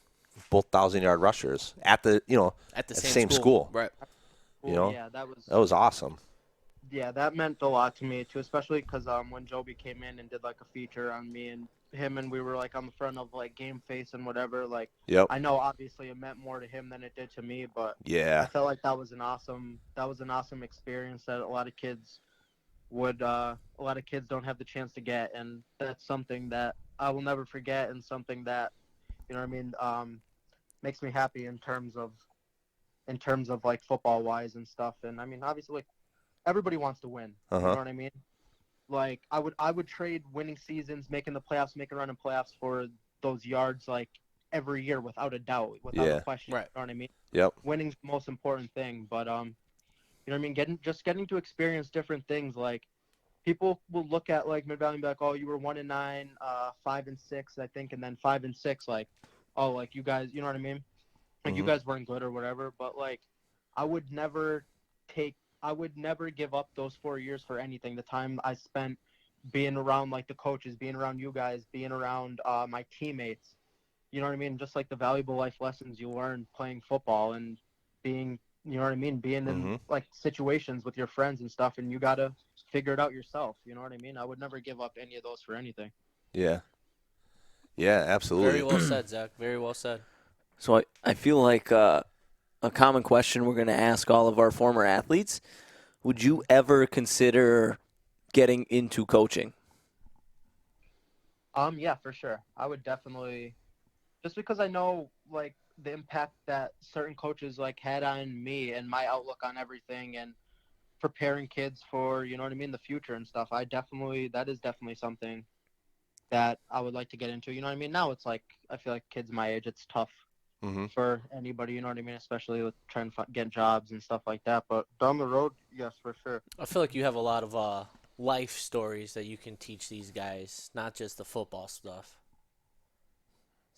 1,000-yard rushers at the same school. Right. You know, yeah, that was awesome. Yeah, that meant a lot to me too, especially because when Joby came in and did like a feature on me and him, and we were like on the front of like Game Face and whatever. Like, I know obviously it meant more to him than it did to me, but I felt like that was an awesome experience that a lot of kids don't have the chance to get, and that's something that I will never forget, and something that you know what I mean makes me happy in terms of like football wise and stuff. And I mean obviously like everybody wants to win. You know what I mean? Like I would trade winning seasons, making the playoffs, making a run in playoffs for those yards like every year without a doubt, without a question. Right. You know what I mean? Yep. Winning's the most important thing. But You know what I mean? Getting to experience different things. Like people will look at like Mid Valley and be like, oh, you were 1-9, 5-6, I think, and then 5-6. Like, oh, like you guys, you know what I mean? Like you guys weren't good or whatever. But like, I would never give up those 4 years for anything. The time I spent being around like the coaches, being around you guys, being around my teammates. You know what I mean? Just like the valuable life lessons you learn playing football and being, you know what I mean? Being in like situations with your friends and stuff, and you got to figure it out yourself. You know what I mean? I would never give up any of those for anything. Yeah. Yeah, absolutely. Very well said, Zach. Very well said. So I feel like a common question we're going to ask all of our former athletes, would you ever consider getting into coaching? Yeah, for sure. I would definitely, just because I know like the impact that certain coaches like had on me and my outlook on everything and preparing kids for, you know what I mean, the future and stuff. That is definitely something that I would like to get into. You know what I mean? Now it's like, I feel like kids my age, it's tough for anybody, you know what I mean? Especially with trying to get jobs and stuff like that. But down the road, yes, for sure. I feel like you have a lot of life stories that you can teach these guys, not just the football stuff.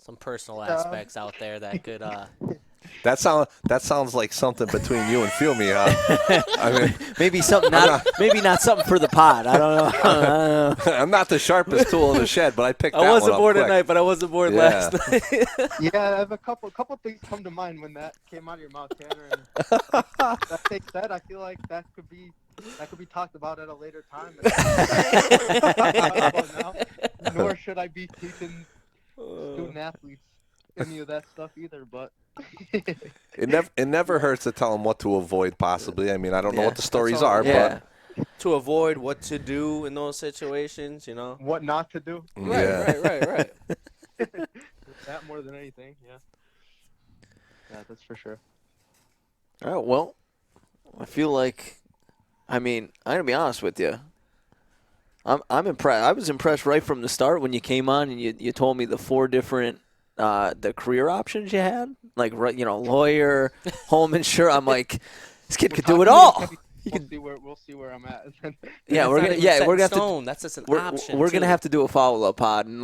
Some personal aspects out there that could. That sounds like something between you and Fiume. I mean, Maybe something maybe not something for the pod. I don't know. I'm not the sharpest tool in the shed, but I picked that I one wasn't up bored quick. at night, but I wasn't bored last night. Yeah, I have a couple things come to mind when that came out of your mouth, Tanner. And that being said, I feel like that could be talked about at a later time. Now. Nor should I be teaching student athletes any of that stuff either. But It never hurts to tell them what to avoid. Possibly. I mean, I don't know Yeah, what the stories all. are, Yeah. To avoid what to do in those situations, you know. what not to do? but yeah. Right. That more than anything, yeah. Yeah, that's for sure. All right, well, I feel like, I mean, I'm going to be honest with you. I'm impressed. I was impressed right from the start when you came on and you told me the 4 different the career options you had, like lawyer, home insurance. I'm like, this kid could do it all. We'll see where I'm at. Yeah, we're gonna have to. That's just an We're option. gonna have to do a follow-up pod, and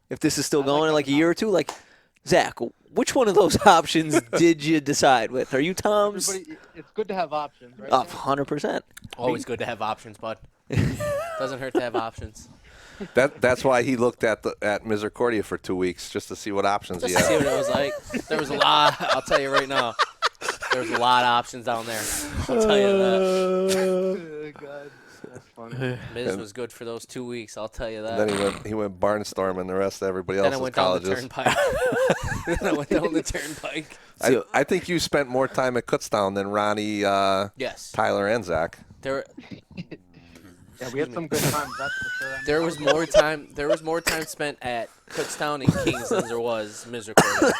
if this is still going in like a year or two, like Zach, which one of those options did you decide with? Are you Tom's? It's good to have options, right? 100%. Always good to have options, bud. Doesn't hurt to have options. That's why he looked at Misericordia for 2 weeks just to see what options he Just to see had. what it was like. There was a lot. I'll tell you right now. There was a lot of options down there. I'll tell you that. God, that's funny. Miz was good for those 2 weeks. I'll tell you that. And then he went barnstorming the rest of everybody Then I else's went down the colleges. turnpike. Then I went down the turnpike. I think you spent more time at Kutztown than Ronnie, Yes. Tyler, and Zach. There. Yeah, we had some good times, that's for sure. I mean, There was more time. There was more time spent at Kutztown and Kings than there was Misericordia.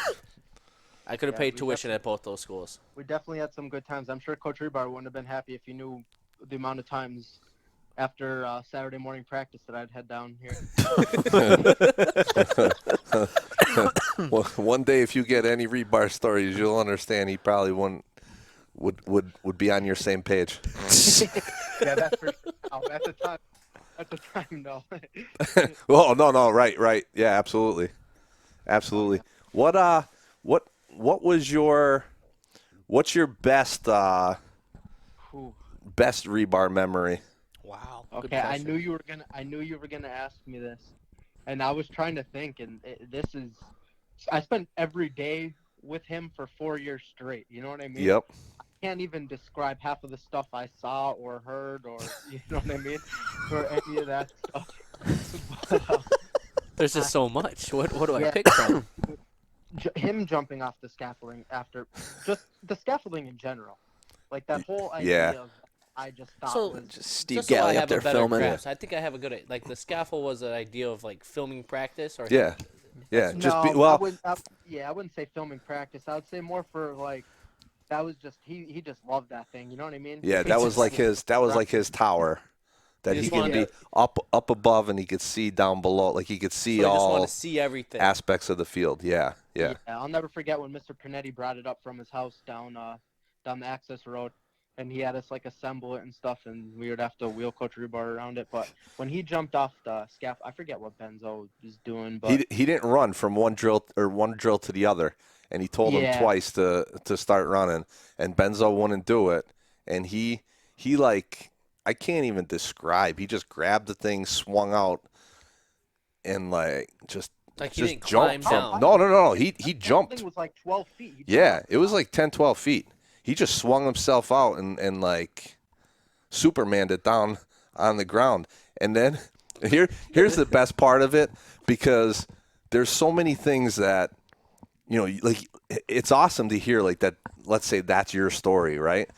I could have Yeah, paid we tuition at both those schools. We definitely had some good times. I'm sure Coach Rebar wouldn't have been happy if he knew the amount of times after Saturday morning practice that I'd head down here. Well, one day, if you get any Rebar stories, you'll understand he probably would be on your same page. Yeah, that's for sure. Oh, at the time, no. Oh no, right, yeah, absolutely. What was what's your best Rebar memory? Wow. Good Okay, I question. knew you were gonna ask me this, and I was trying to think, and I spent every day with him for 4 years straight. You know what I mean? Yep. Can't even describe half of the stuff I saw or heard, or you know what I mean, or any of that stuff. But, There's just so much. What do I Yeah. pick from? him jumping off the scaffolding after just the scaffolding in general, like that whole idea Yeah. of I just thought So- was Just Steve Just so I Galley have up there a better filming. grasp. I think I have a good like the scaffold was an idea of like filming practice or Yeah. Just no, I wouldn't say filming practice. I would say more for like that was just he just loved that thing. You know what I mean? Yeah, that was like his tower that You he just could wanted be up above and he could see down below, like he could see So I just all want to see everything. aspects of the field. Yeah. I'll never forget when Mr. Panetti brought it up from his house down the access road, and he had us like assemble it and stuff, and we would have to wheel Coach Rebar around it. But when he jumped off the scaffold, I forget what Benzo was doing, but He didn't run from one drill to the other, and he told him Yeah. twice to start running, and Benzo wouldn't do it, and he like, I can't even describe. He just grabbed the thing, swung out, and like just Like he just didn't climb jumped down. No. He that jumped. thing was like 12 feet. He Yeah, jumped. it was like 10, 12 feet. He just swung himself out and like Supermaned it down on the ground. And then here's the best part of it, because there's so many things that, you know, like, it's awesome to hear like that. Let's say that's your story, right?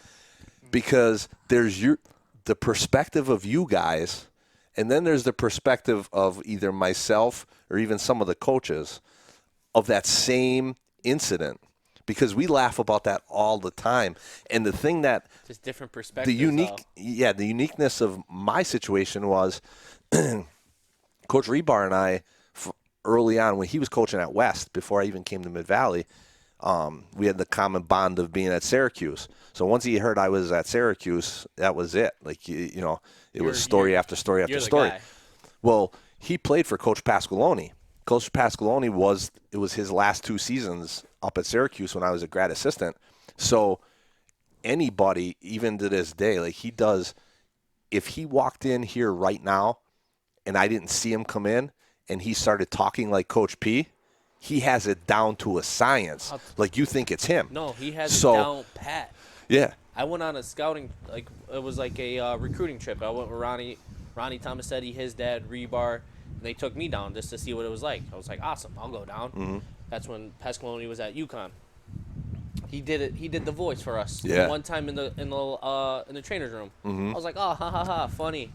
Because there's the perspective of you guys, and then there's the perspective of either myself or even some of the coaches of that same incident, because we laugh about that all the time. And the thing that Just different perspectives. the uniqueness of my situation was Coach Rebar and I, early on when he was coaching at West, before I even came to Mid-Valley, we had the common bond of being at Syracuse. So once he heard I was at Syracuse, that was it. Like, you know, it was story after story after You're the story. guy. Well, he played for Coach Pasqualoni. Coach Pasqualoni was his last 2 seasons up at Syracuse when I was a grad assistant. So anybody, even to this day, like he does, if he walked in here right now and I didn't see him come in and he started talking like Coach P, he has it down to a science. Like you think it's him. No, he has So- it down pat. Yeah. I went on a scouting, like it was like a recruiting trip. I went with Ronnie Tomasetti, his dad, Rebar, and they took me down just to see what it was like. I was like, awesome, I'll go down. Mm-hmm. That's when Pasqualoni was at UConn. He did it. He did the voice for us. Yeah. One time in the trainer's room. Mm-hmm. I was like, oh, ha ha ha, funny.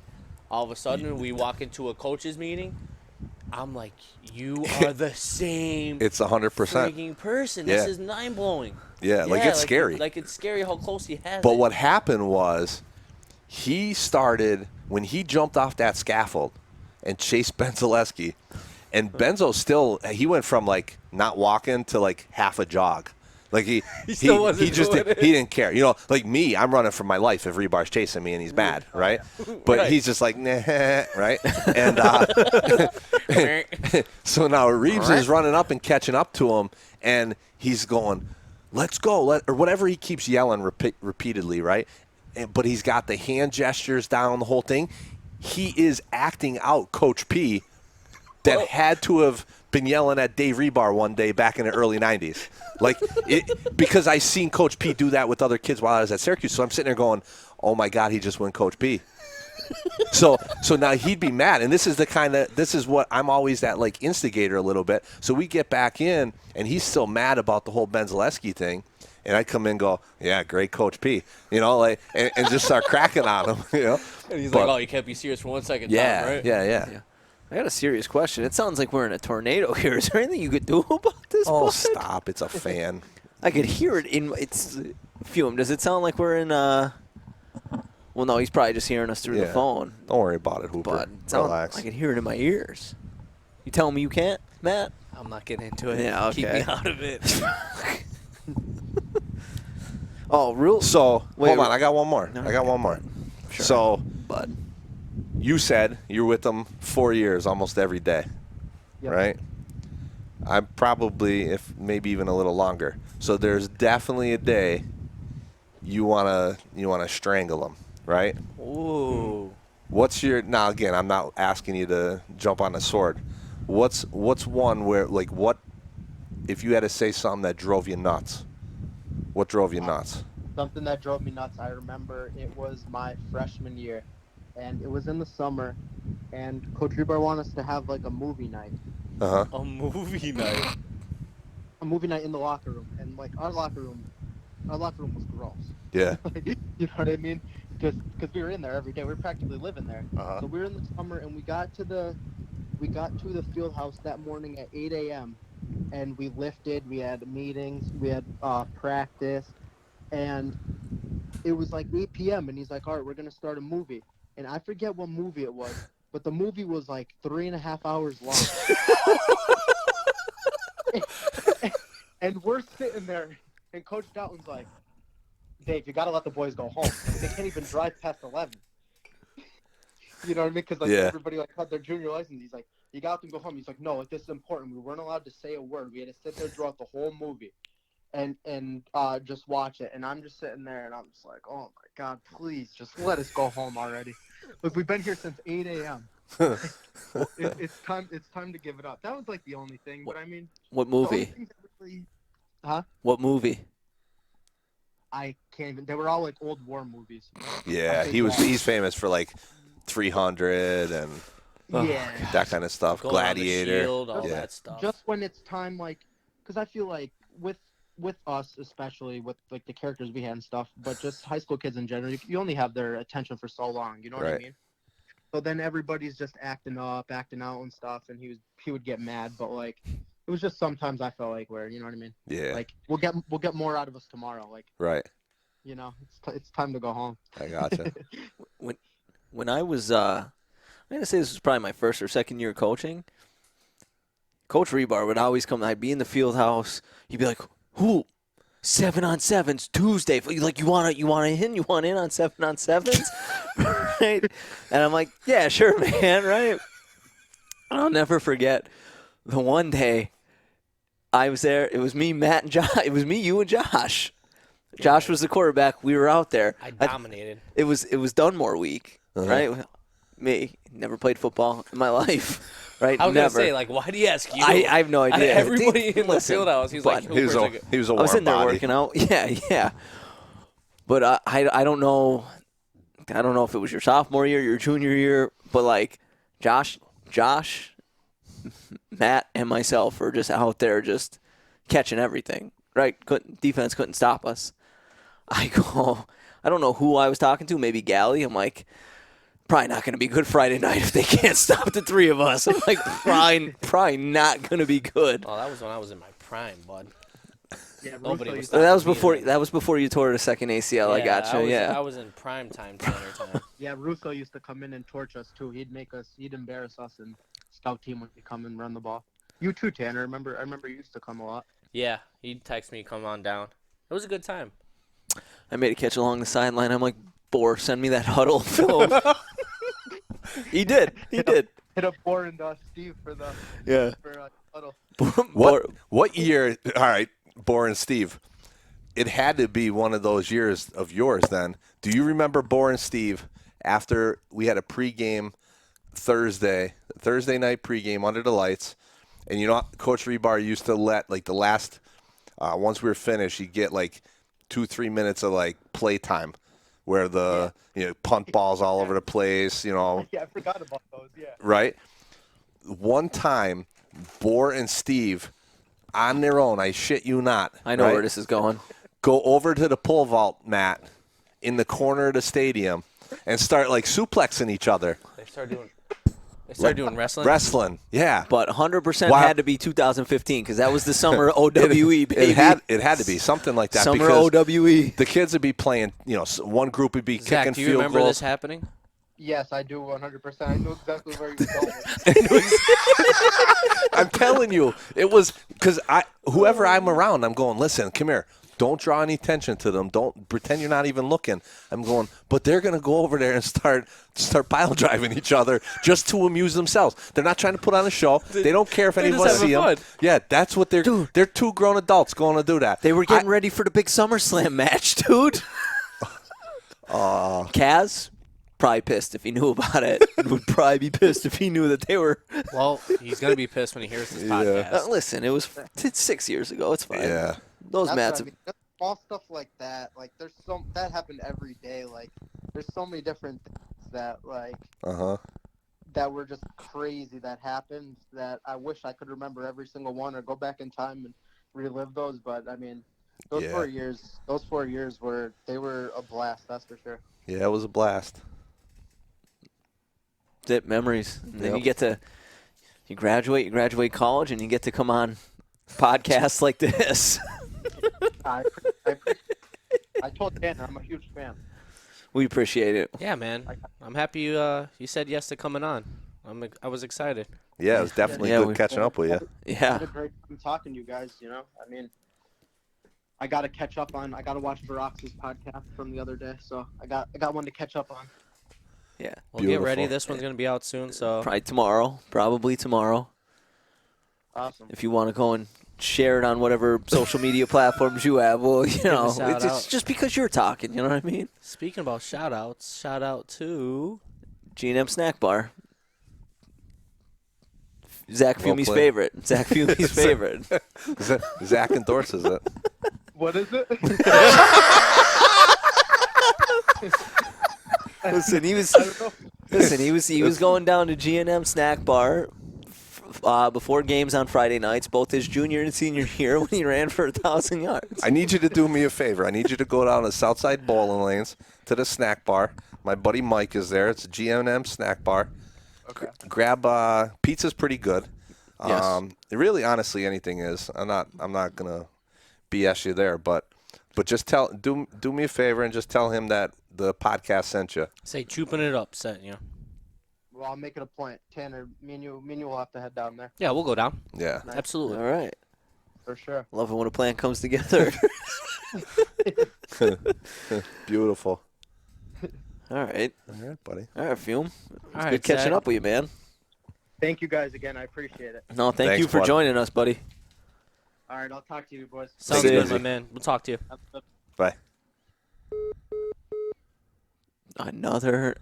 All of a sudden, we walk into a coaches meeting. I'm like, you are the same. It's 100%. Freaking person. This Yeah. is mind blowing. Yeah, like it's scary. Like it's scary how close he has But it. what happened was he started, when he jumped off that scaffold and chased Ben Zaleski, and Benzo still, he went from like not walking to like half a jog. Like he still wasn't just doing it. he didn't care. You know, like me, I'm running for my life if Rebar's chasing me and he's mad, right? But Right. he's just like, nah, right? And so now Reeves is running up and catching up to him, and he's going, let's go, or whatever he keeps yelling repeatedly, right? But he's got the hand gestures down, the whole thing. He is acting out Coach P that had to have been yelling at Dave Rebar one day back in the early 90s. Like, because I seen Coach P do that with other kids while I was at Syracuse. So I'm sitting there going, oh, my God, he just went Coach P. So now he'd be mad. And this is what I'm always that, like, instigator a little bit. So we get back in, and he's still mad about the whole Ben Zaleski thing. And I come in and go, yeah, great Coach P. You know, like, and just start cracking on him, you know. And he's But- like, oh, you can't be serious for 1 second. Yeah, Tom, right? yeah. I got a serious question. It sounds like we're in a tornado here. Is there anything you could do about this? Oh, bud? stop. It's a fan. I could hear it in it's Fiume. Does it sound like we're in well, no, he's probably just hearing us through the Yeah. phone. Don't worry about it, Hooper. But it sounds, Relax. I can hear it in my ears. You telling me you can't, Matt? I'm not getting into it. Yeah, Keep okay. me out of it. Oh, real. So, Wait, hold on. I got one more. No, I got okay, one more. Sure. So, Bud. you said you were with them 4 years almost every day, Yep. right? I'm probably, if maybe even a little longer. So there's definitely a day you wanna strangle them, right? Ooh. What's your, now again, I'm not asking you to jump on a sword. What's one where, like, what if you had to say something that drove you nuts? What drove you nuts? Something that drove me nuts. I remember it was my freshman year, and it was in the summer, and Coach Rebar wanted us to have like a movie night. Uh-huh. A movie night. A movie night in the locker room, and like our locker room was gross. Yeah. You know what I mean? Just because we were in there every day, we were practically living there. Uh-huh. So we were in the summer, and we got to the field house that morning at 8 a.m. and we lifted. We had meetings. We had practice, and it was like 8 p.m. and he's like, "All right, we're gonna start a movie." And I forget what movie it was, but the movie was like 3.5 hours long. And we're sitting there, and Coach Dalton's like, Dave, you got to let the boys go home. Like, they can't even drive past 11. You know what I mean? Because like Yeah. everybody like had their junior license. He's like, you got them to go home. He's like, no, like, this is important. We weren't allowed to say a word. We had to sit there throughout the whole movie, and just watch it. And I'm just sitting there, and I'm just like, oh my God, please just let us go home already. Look, we've been here since 8 a.m. It's time to give it up. That was like the only thing. But I mean, What the only movie? thing that really, huh? What movie? I can't even. They were all like old war movies. Yeah, he's famous for like 300 and Yeah. that kind of stuff. Going on the Gladiator. Shield, all Yeah. that stuff. Just when it's time, like, because I feel like with us, especially with like the characters we had and stuff, but just high school kids in general, you only have their attention for so long. You know what I Right. mean? So then everybody's just acting up, acting out and stuff, and he would get mad. But like, it was just sometimes I felt like where, you know what I mean? Yeah. Like we'll get more out of us tomorrow. Like, Right. you know, it's time to go home. I gotcha. When I was, I'm gonna say this was probably my first or second year coaching. Coach Rebar would always come. I'd be in the field house. He'd be like, "Who? 7-on-7s Tuesday. Like you want in on 7-on-7s, right?" And I'm like, "Yeah, sure, man, right." And I'll never forget the one day I was there. It was me, Matt, and Josh. It was me, you, and Josh. Josh was the quarterback. We were out there. I dominated. It was Dunmore week, Uh-huh. right? Me, never played football in my life, right? I was never. gonna say, like, why do you ask you? I have no idea. Everybody in the Listen, field house, he's like, but He was "Where's a he was a I was warm in there body. working out. Yeah. But I don't know. I don't know if it was your sophomore year, your junior year, but like Josh, Matt, and myself were just out there just catching everything. Right? Defense couldn't stop us. I don't know who I was talking to. Maybe Gally. I'm like, probably not going to be good Friday night if they can't stop the three of us. I'm like, probably not going to be good. Oh, that was when I was in my prime, bud. Yeah, Nobody Russo was. That was before you tore the second ACL. I got you. I was in prime time Tanner time. Yeah, Russo used to come in and torch us too. He'd embarrass us and scout team when he'd come and run the ball. You too, Tanner. I remember you used to come a lot. Yeah, he'd text me, "Come on down." It was a good time. I made a catch along the sideline. I'm like, Boar, send me that huddle film. He did. Hit up Boar and Steve for the huddle. What year? All right, Bor and Steve. It had to be one of those years of yours then. Do you remember Bor and Steve after we had a pregame Thursday night pregame under the lights? And you know, Coach Rebar used to let like the last once we were finished, he'd get like 2-3 minutes of like playtime where the punt balls all over the place, Yeah, I forgot about those. Yeah. right? One time, Bor and Steve, on their own, I shit you not. I know right? where this is going. Go over to the pole vault mat in the corner of the stadium and start like suplexing each other. They started doing wrestling. Wrestling, yeah. But 100% Wow. had to be 2015 because that was the summer OWE, baby. It had to be something like that. Summer because OWE. the kids would be playing, one group would be Zach, kicking do you field remember goals. this happening? Yes, I do 100%. I knew exactly where you were going. I'm telling you, it was because whoever I'm around, I'm going, listen, come here. Don't draw any attention to them. Don't pretend you're not even looking. I'm going, but they're going to go over there and start pile driving each other just to amuse themselves. They're not trying to put on a show. They don't care if They're just anyone having see them. fun. Yeah, that's what they're. They're two grown adults going to do that. They were getting ready for the big SummerSlam match, dude. Kaz, probably pissed if he knew about it. Would probably be pissed if he knew that they were. Well, he's gonna be pissed when he hears this podcast. Listen, it's 6 years ago. It's fine. Yeah. Those That's mats. what I mean. Just small stuff like that. Like that happened every day. Like there's so many different things that that were just crazy that happened that I wish I could remember every single one or go back in time and relive those. But I mean, those 4 years were a blast. That's for sure. Yeah, it was a blast. It memories. And then Yep. you graduate college, and you get to come on podcasts like this. I told Tanner I'm a huge fan. We appreciate it. Yeah, man. I'm happy you said yes to coming on. I was excited. Yeah, it was definitely Yeah, good catching up with you. I Yeah. had a great time talking to you guys. I mean, I got to catch up on. I got to watch Verox's podcast from the other day, so I got one to catch up on. Yeah. Well, get ready. Beautiful. This one's gonna be out soon. So Probably tomorrow. Awesome. If you want to go and share it on whatever social media platforms you have, well, a shout it's out. just because you're talking. You know what I mean? speaking about shout outs, shout out to G&M Snack Bar. Zach Well Fiume's played. favorite. Zach Fiume's favorite. Zach endorses it. What is it? Listen, he was I don't know. he was going down to G&M Snack Bar before games on Friday nights, both his junior and senior year, when he ran for 1,000 yards. I need you to do me a favor. I need you to go down to Southside Bowling Lanes to the snack bar. My buddy Mike is there. It's a G&M Snack Bar. Okay. Grab pizza's pretty good. Yes. Really, honestly, anything is. I'm not gonna BS you there, but just do me a favor and just tell him that the podcast sent you. say chooping it up, sent you. Well, I'll make it a point. Tanner, me and you will have to head down there Yeah, we'll go down. Yeah. Nice. Absolutely. All right. for sure. Love it when a plan comes together. Beautiful. All right. All right, buddy. All right, Fiume. All right, Good catching Zach. up with you, man. Thank you guys again. I appreciate it. No, thank Thanks, you for bud. joining us, buddy. All right, I'll talk to you, boys. Sounds Take it good, easy. my man. We'll talk to you. Have a good- Bye. Another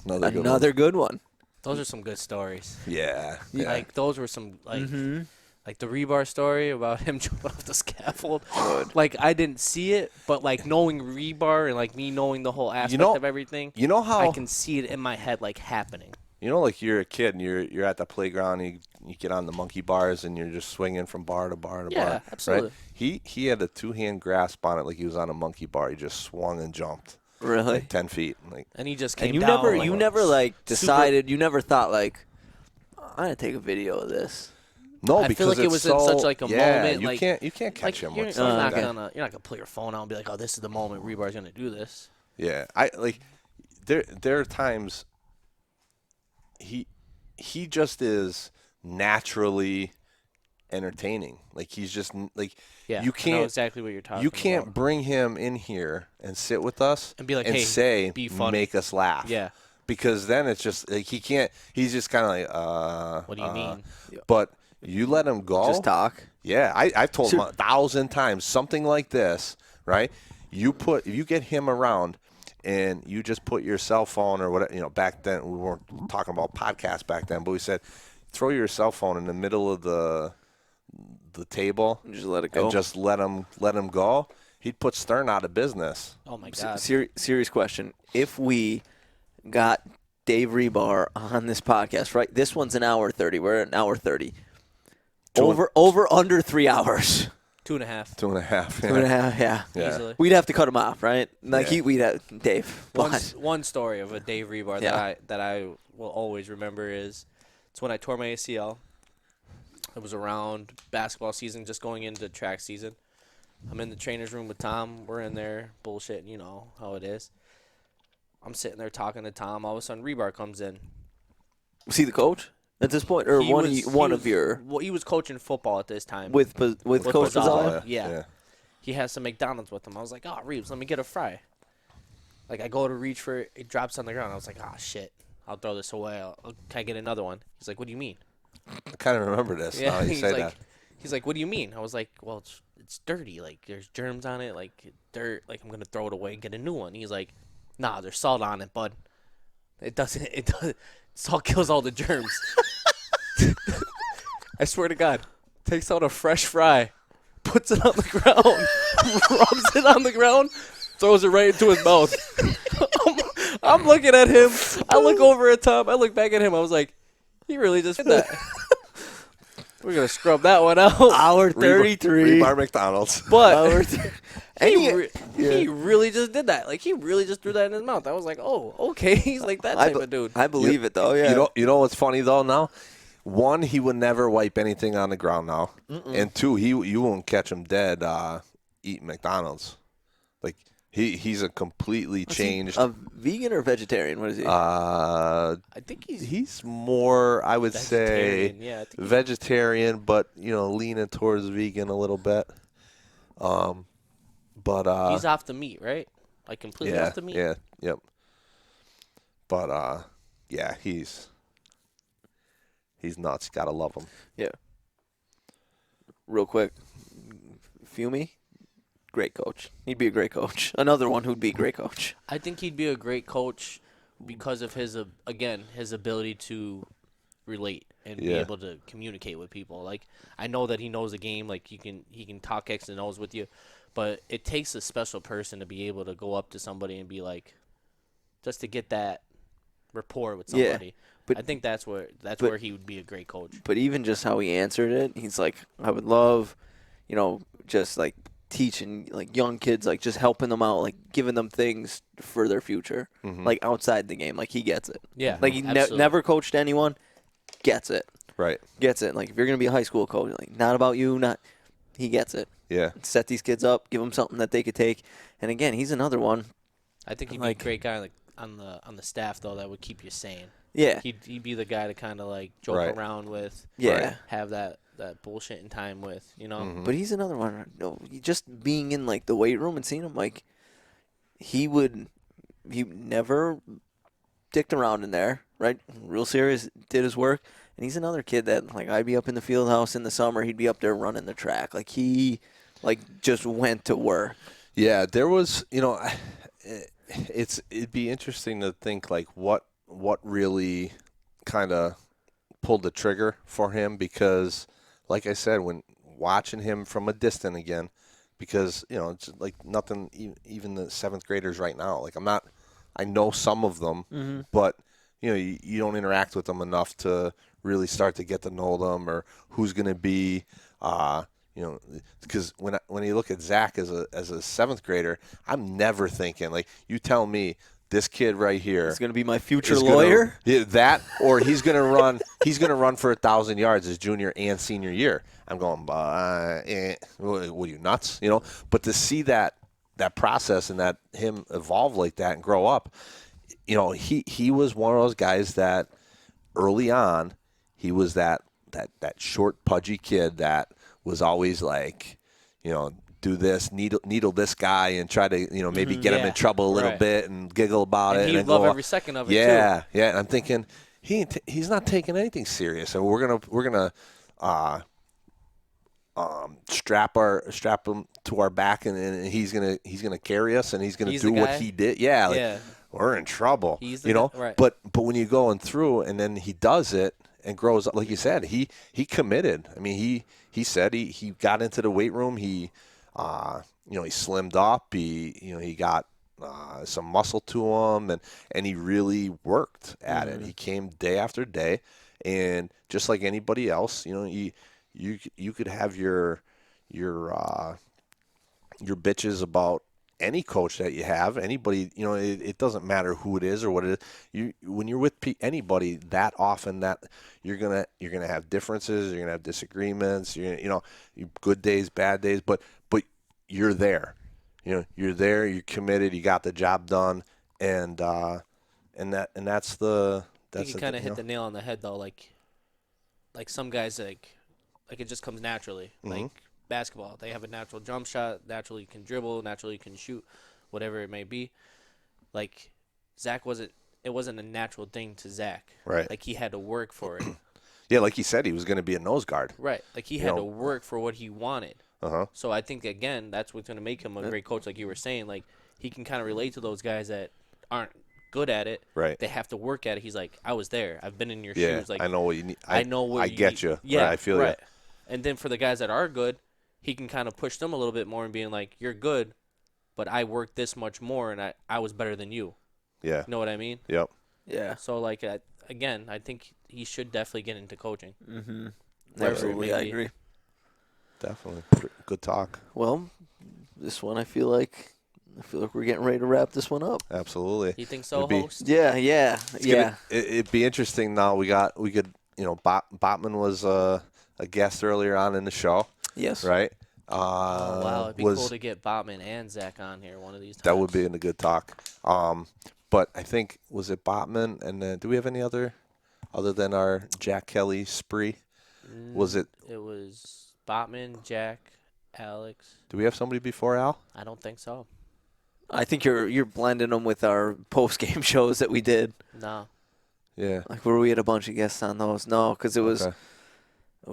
Another good one. good one. Those are some good stories. Yeah. Like those were some like Mm-hmm. like the Rebar story about him jumping off the scaffold. Good. Like I didn't see it, but like knowing Rebar and like me knowing the whole aspect know- of everything, You know how I can see it in my head like happening. like you're a kid and you're at the playground and you get on the monkey bars and you're just swinging from bar to bar to bar. Yeah, absolutely. Right? He had a 2-hand grasp on it like he was on a monkey bar. He just swung and jumped Really? like 10 feet. Like And he just came And you down. never, like, you never like super- decided. You never thought like, I'm gonna take a video of this. no, I feel because like it it's was in so, such, like, a yeah, moment, You like- can't catch like him you're, with you're something not like that. gonna pull your phone out and be like, oh, this is the moment Rebar's gonna do this. Yeah, I like there are times he just is naturally entertaining. Like he's just like Yeah, you I know can't exactly what you're talking. you can't about. bring him in here and sit with us And be like, and hey, say be funny. make us laugh. Yeah. Because then it's just like he can't. He's just kind of like What do you mean? But you let him go. Just talk. Yeah, I've told him Sure. 1,000 times something like this, right? If you get him around and you just put your cell phone or whatever, back then we weren't talking about podcasts back then, but we said throw your cell phone in the middle of the table Just let it go. and just let him go. He'd put Stern out of business. Oh my god. Serious question. If we got Dave Rebar on this podcast, right? This one's an hour 30. We're at an hour 30. Over under 3 hours. 2.5. 2.5. Yeah. 2.5. Yeah. Yeah. Easily. We'd have to cut him off, right? Like Yeah. we'd have Dave. One, But one story of a Dave Rebar Yeah. that I will always remember is it's when I tore my ACL. It was around basketball season, just going into track season. I'm in the trainer's room with Tom. We're in there bullshitting, you know how it is. I'm sitting there talking to Tom. All of a sudden, Rebar comes in. was he the coach at this point, or He one was- one he of was- your Well, he was coaching football at this time. with Coach Pizzalia. Pizzalia? Yeah. He has some McDonald's with him. I was like, oh, Reeves, let me get a fry. Like, I go to reach for it. It drops on the ground. I was like, oh, shit. I'll throw this away. Can I get another one? He's like, what do you mean? I kind of remember this. Now you he's say like, that. he's like, what do you mean? I was like, well, it's dirty. Like, there's germs on it. Like, dirt. Like, I'm going to throw it away and get a new one. He's like, nah, there's salt on it, bud. It doesn't. Salt kills all the germs. I swear to God. Takes out a fresh fry, puts it on the ground, rubs it on the ground, throws it right into his mouth. I'm looking at him. I look over at Tom. I look back at him. I was like, he really just did that. We're going to scrub that one out. Hour 33. Rebar McDonald's. But Hour th- he really just did that. Like, he really just threw that in his mouth. I was like, oh, okay. He's like that type of dude. I believe it though. Yeah. You know what's funny though now? One, he would never wipe anything on the ground now, and two, you won't catch him dead eating McDonald's. Like he's a completely changed. A vegan or vegetarian? What is he? I think He's more, I would say, vegetarian. Yeah, I think vegetarian, but leaning towards vegan a little bit. But He's off the meat, right? Like completely yeah, off the meat. yeah, yep. But yeah, he's nuts. Gotta love him. Real quick, Fiume, great coach. He'd be a great coach. Another one who'd be a great coach. I think he'd be a great coach because of his his ability to relate and be Yeah. able to communicate with people. Like I know that he knows the game. Like he can talk X and O's with you, but it takes a special person to be able to go up to somebody and be like, just to get that rapport with Yeah, somebody. but- I think that's where he would be a great coach. But even just how he answered it, he's like, I would love, just like teaching like young kids, like just helping them out, like giving them things for their future, like outside the game. Like he gets it. Yeah, Like he absolutely. never coached anyone, gets it. Right. Gets it. Like if you're gonna be a high school coach, like not about you, not he gets it. Yeah. Set these kids up, give them something that they could take. And again, he's another one. I think he'd like- be a great guy, like on the staff though, that would keep you sane. Yeah, He'd be the guy to kind of like joke Right. around with, yeah. have that bullshitting time with, you know. Mhm. But he's another one. No, just being in like the weight room and seeing him, like he never dicked around in there, right? Real serious, did his work. And he's another kid that like I'd be up in the field house in the summer, he'd be up there running the track. Like he just went to work. Yeah, there was, it'd be interesting to think like what really kind of pulled the trigger for him, because like I said, when watching him from a distance again, because it's like nothing, even the 7th graders right now, like I know some of them, but you don't interact with them enough to really start to get to know them, or who's going to be because when you look at Zach as a 7th grader, I'm never thinking like, you tell me this kid right here He's gonna be my future is lawyer. that, or he's gonna run for 1,000 yards his junior and senior year. I'm going, what are you nuts? But to see that process and that him evolve like that and grow up, he was one of those guys that early on, he was that short, pudgy kid that was always like, do this, needle this guy, and try to, maybe get him Yeah. in trouble a little Right. bit and giggle about it. And he'd then love go, every second of it yeah, yeah. And I'm thinking he's not taking anything serious, and we're gonna strap him to our back, and he's gonna carry us, and he's gonna He's do the what guy? he did. Yeah, like, Yeah. we're in trouble. He's the guy, right. But when you're going through, and then he does it and grows up, like you said, he committed. I mean, he said he got into the weight room. He he slimmed up. He got some muscle to him, and he really worked at it. He came day after day, and just like anybody else, you could have your bitches about any coach that you have, anybody, it doesn't matter who it is or what it is. When you're with anybody that often, that you're gonna have differences, you're gonna have disagreements, good days, bad days, but you're there. You're there, you're committed, you got the job done, and that's the I think you kind of hit the nail on the head though. Like some guys like it just comes naturally. Like basketball, they have a natural jump shot, naturally can dribble, naturally can shoot, whatever it may be. Like Zach it wasn't a natural thing to Zach. Right. Like he had to work for it. Yeah, like he said, he was going to be a nose guard. Right. Like he had to work for what he wanted. Uh-huh. So I think again, that's what's going to make him a great coach, like you were saying. Like he can kind of relate to those guys that aren't good at it. Right. They have to work at it. He's like, I was there. I've been in your Yeah, shoes. Like I know what you need. I know what I get need. you. Yeah, Right, I feel right. you. And then for the guys that are good, he can kind of push them a little bit more and being like, you're good, but I worked this much more and I was better than you. Yeah. You know what I mean? Yep. Yeah. So like again, I think he should definitely get into coaching. Mm-hmm. Wherever it Absolutely, may I be. agree. Definitely. Good talk. Well, this one I feel like we're getting ready to wrap this one up. Absolutely. You think so, It'd be- host? Yeah. It'd be interesting now. We could, Botman was a guest earlier on in the show, Yes. right? Oh, wow, it'd be cool to get Botman and Zach on here one of these times. That would be in a good talk. But I think, was it Botman? And then do we have any other than our Jack Kelly spree? Was it? It was Botman, Jack, Alex. Do we have somebody before Al? I don't think so. I think you're blending them with our post game shows that we did. No. Yeah. Like where we had a bunch of guests on those. No, because it was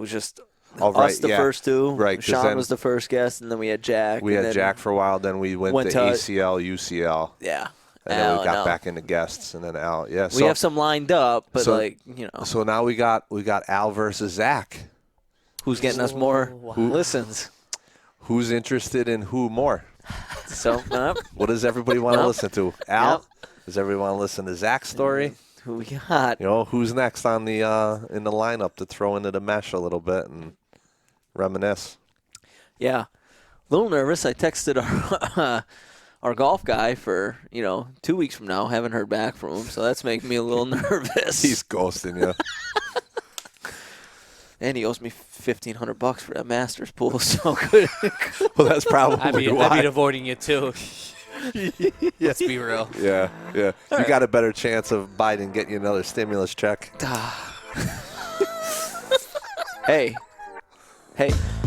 just Oh, us right, the yeah. first two. Right, 'cause Sean then was the first guest, and then we had Jack. We and had then Jack for a while, then we went to ACL, UCL, Yeah. and then Al we got Al. back into guests, and then Al. Yeah. We have some lined up, but so- so now we got Al versus Zach. who's getting us more Wow. listens? Who's interested in who more? So What does everybody want to Yep. listen to? Al? Yep. Does everyone want to listen to Zach's story? who we got? You know, who's next on the in the lineup to throw into the mesh a little bit and reminisce? Yeah, a little nervous. I texted our golf guy for 2 weeks from now. Haven't heard back from him, so that's making me a little nervous. He's ghosting you. And he owes me $1,500 for that Masters pool. So good. Well, that's probably I'd why. be avoiding you too. Let's be real. Yeah. You got a better chance of Biden getting you another stimulus check. Hey,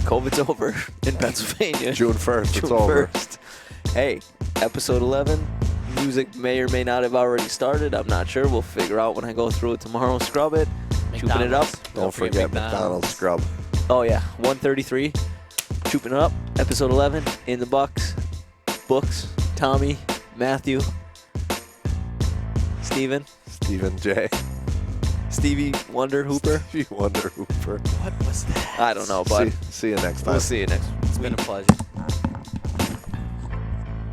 COVID's over in Pennsylvania. June 1st, it's June over. 1st. Hey, episode 11. Music may or may not have already started. I'm not sure. We'll figure out when I go through it tomorrow. Scrub it. Chooping it up. Don't forget McDonald's scrub. Oh, yeah. 133. Chooping it up. Episode 11. In the Books. Tommy. Matthew. Steven. Stephen J. Stevie Wonder Hooper. Stevie Wonder Hooper. What was that? I don't know, but See you next time. we'll see you next week. It's been a pleasure.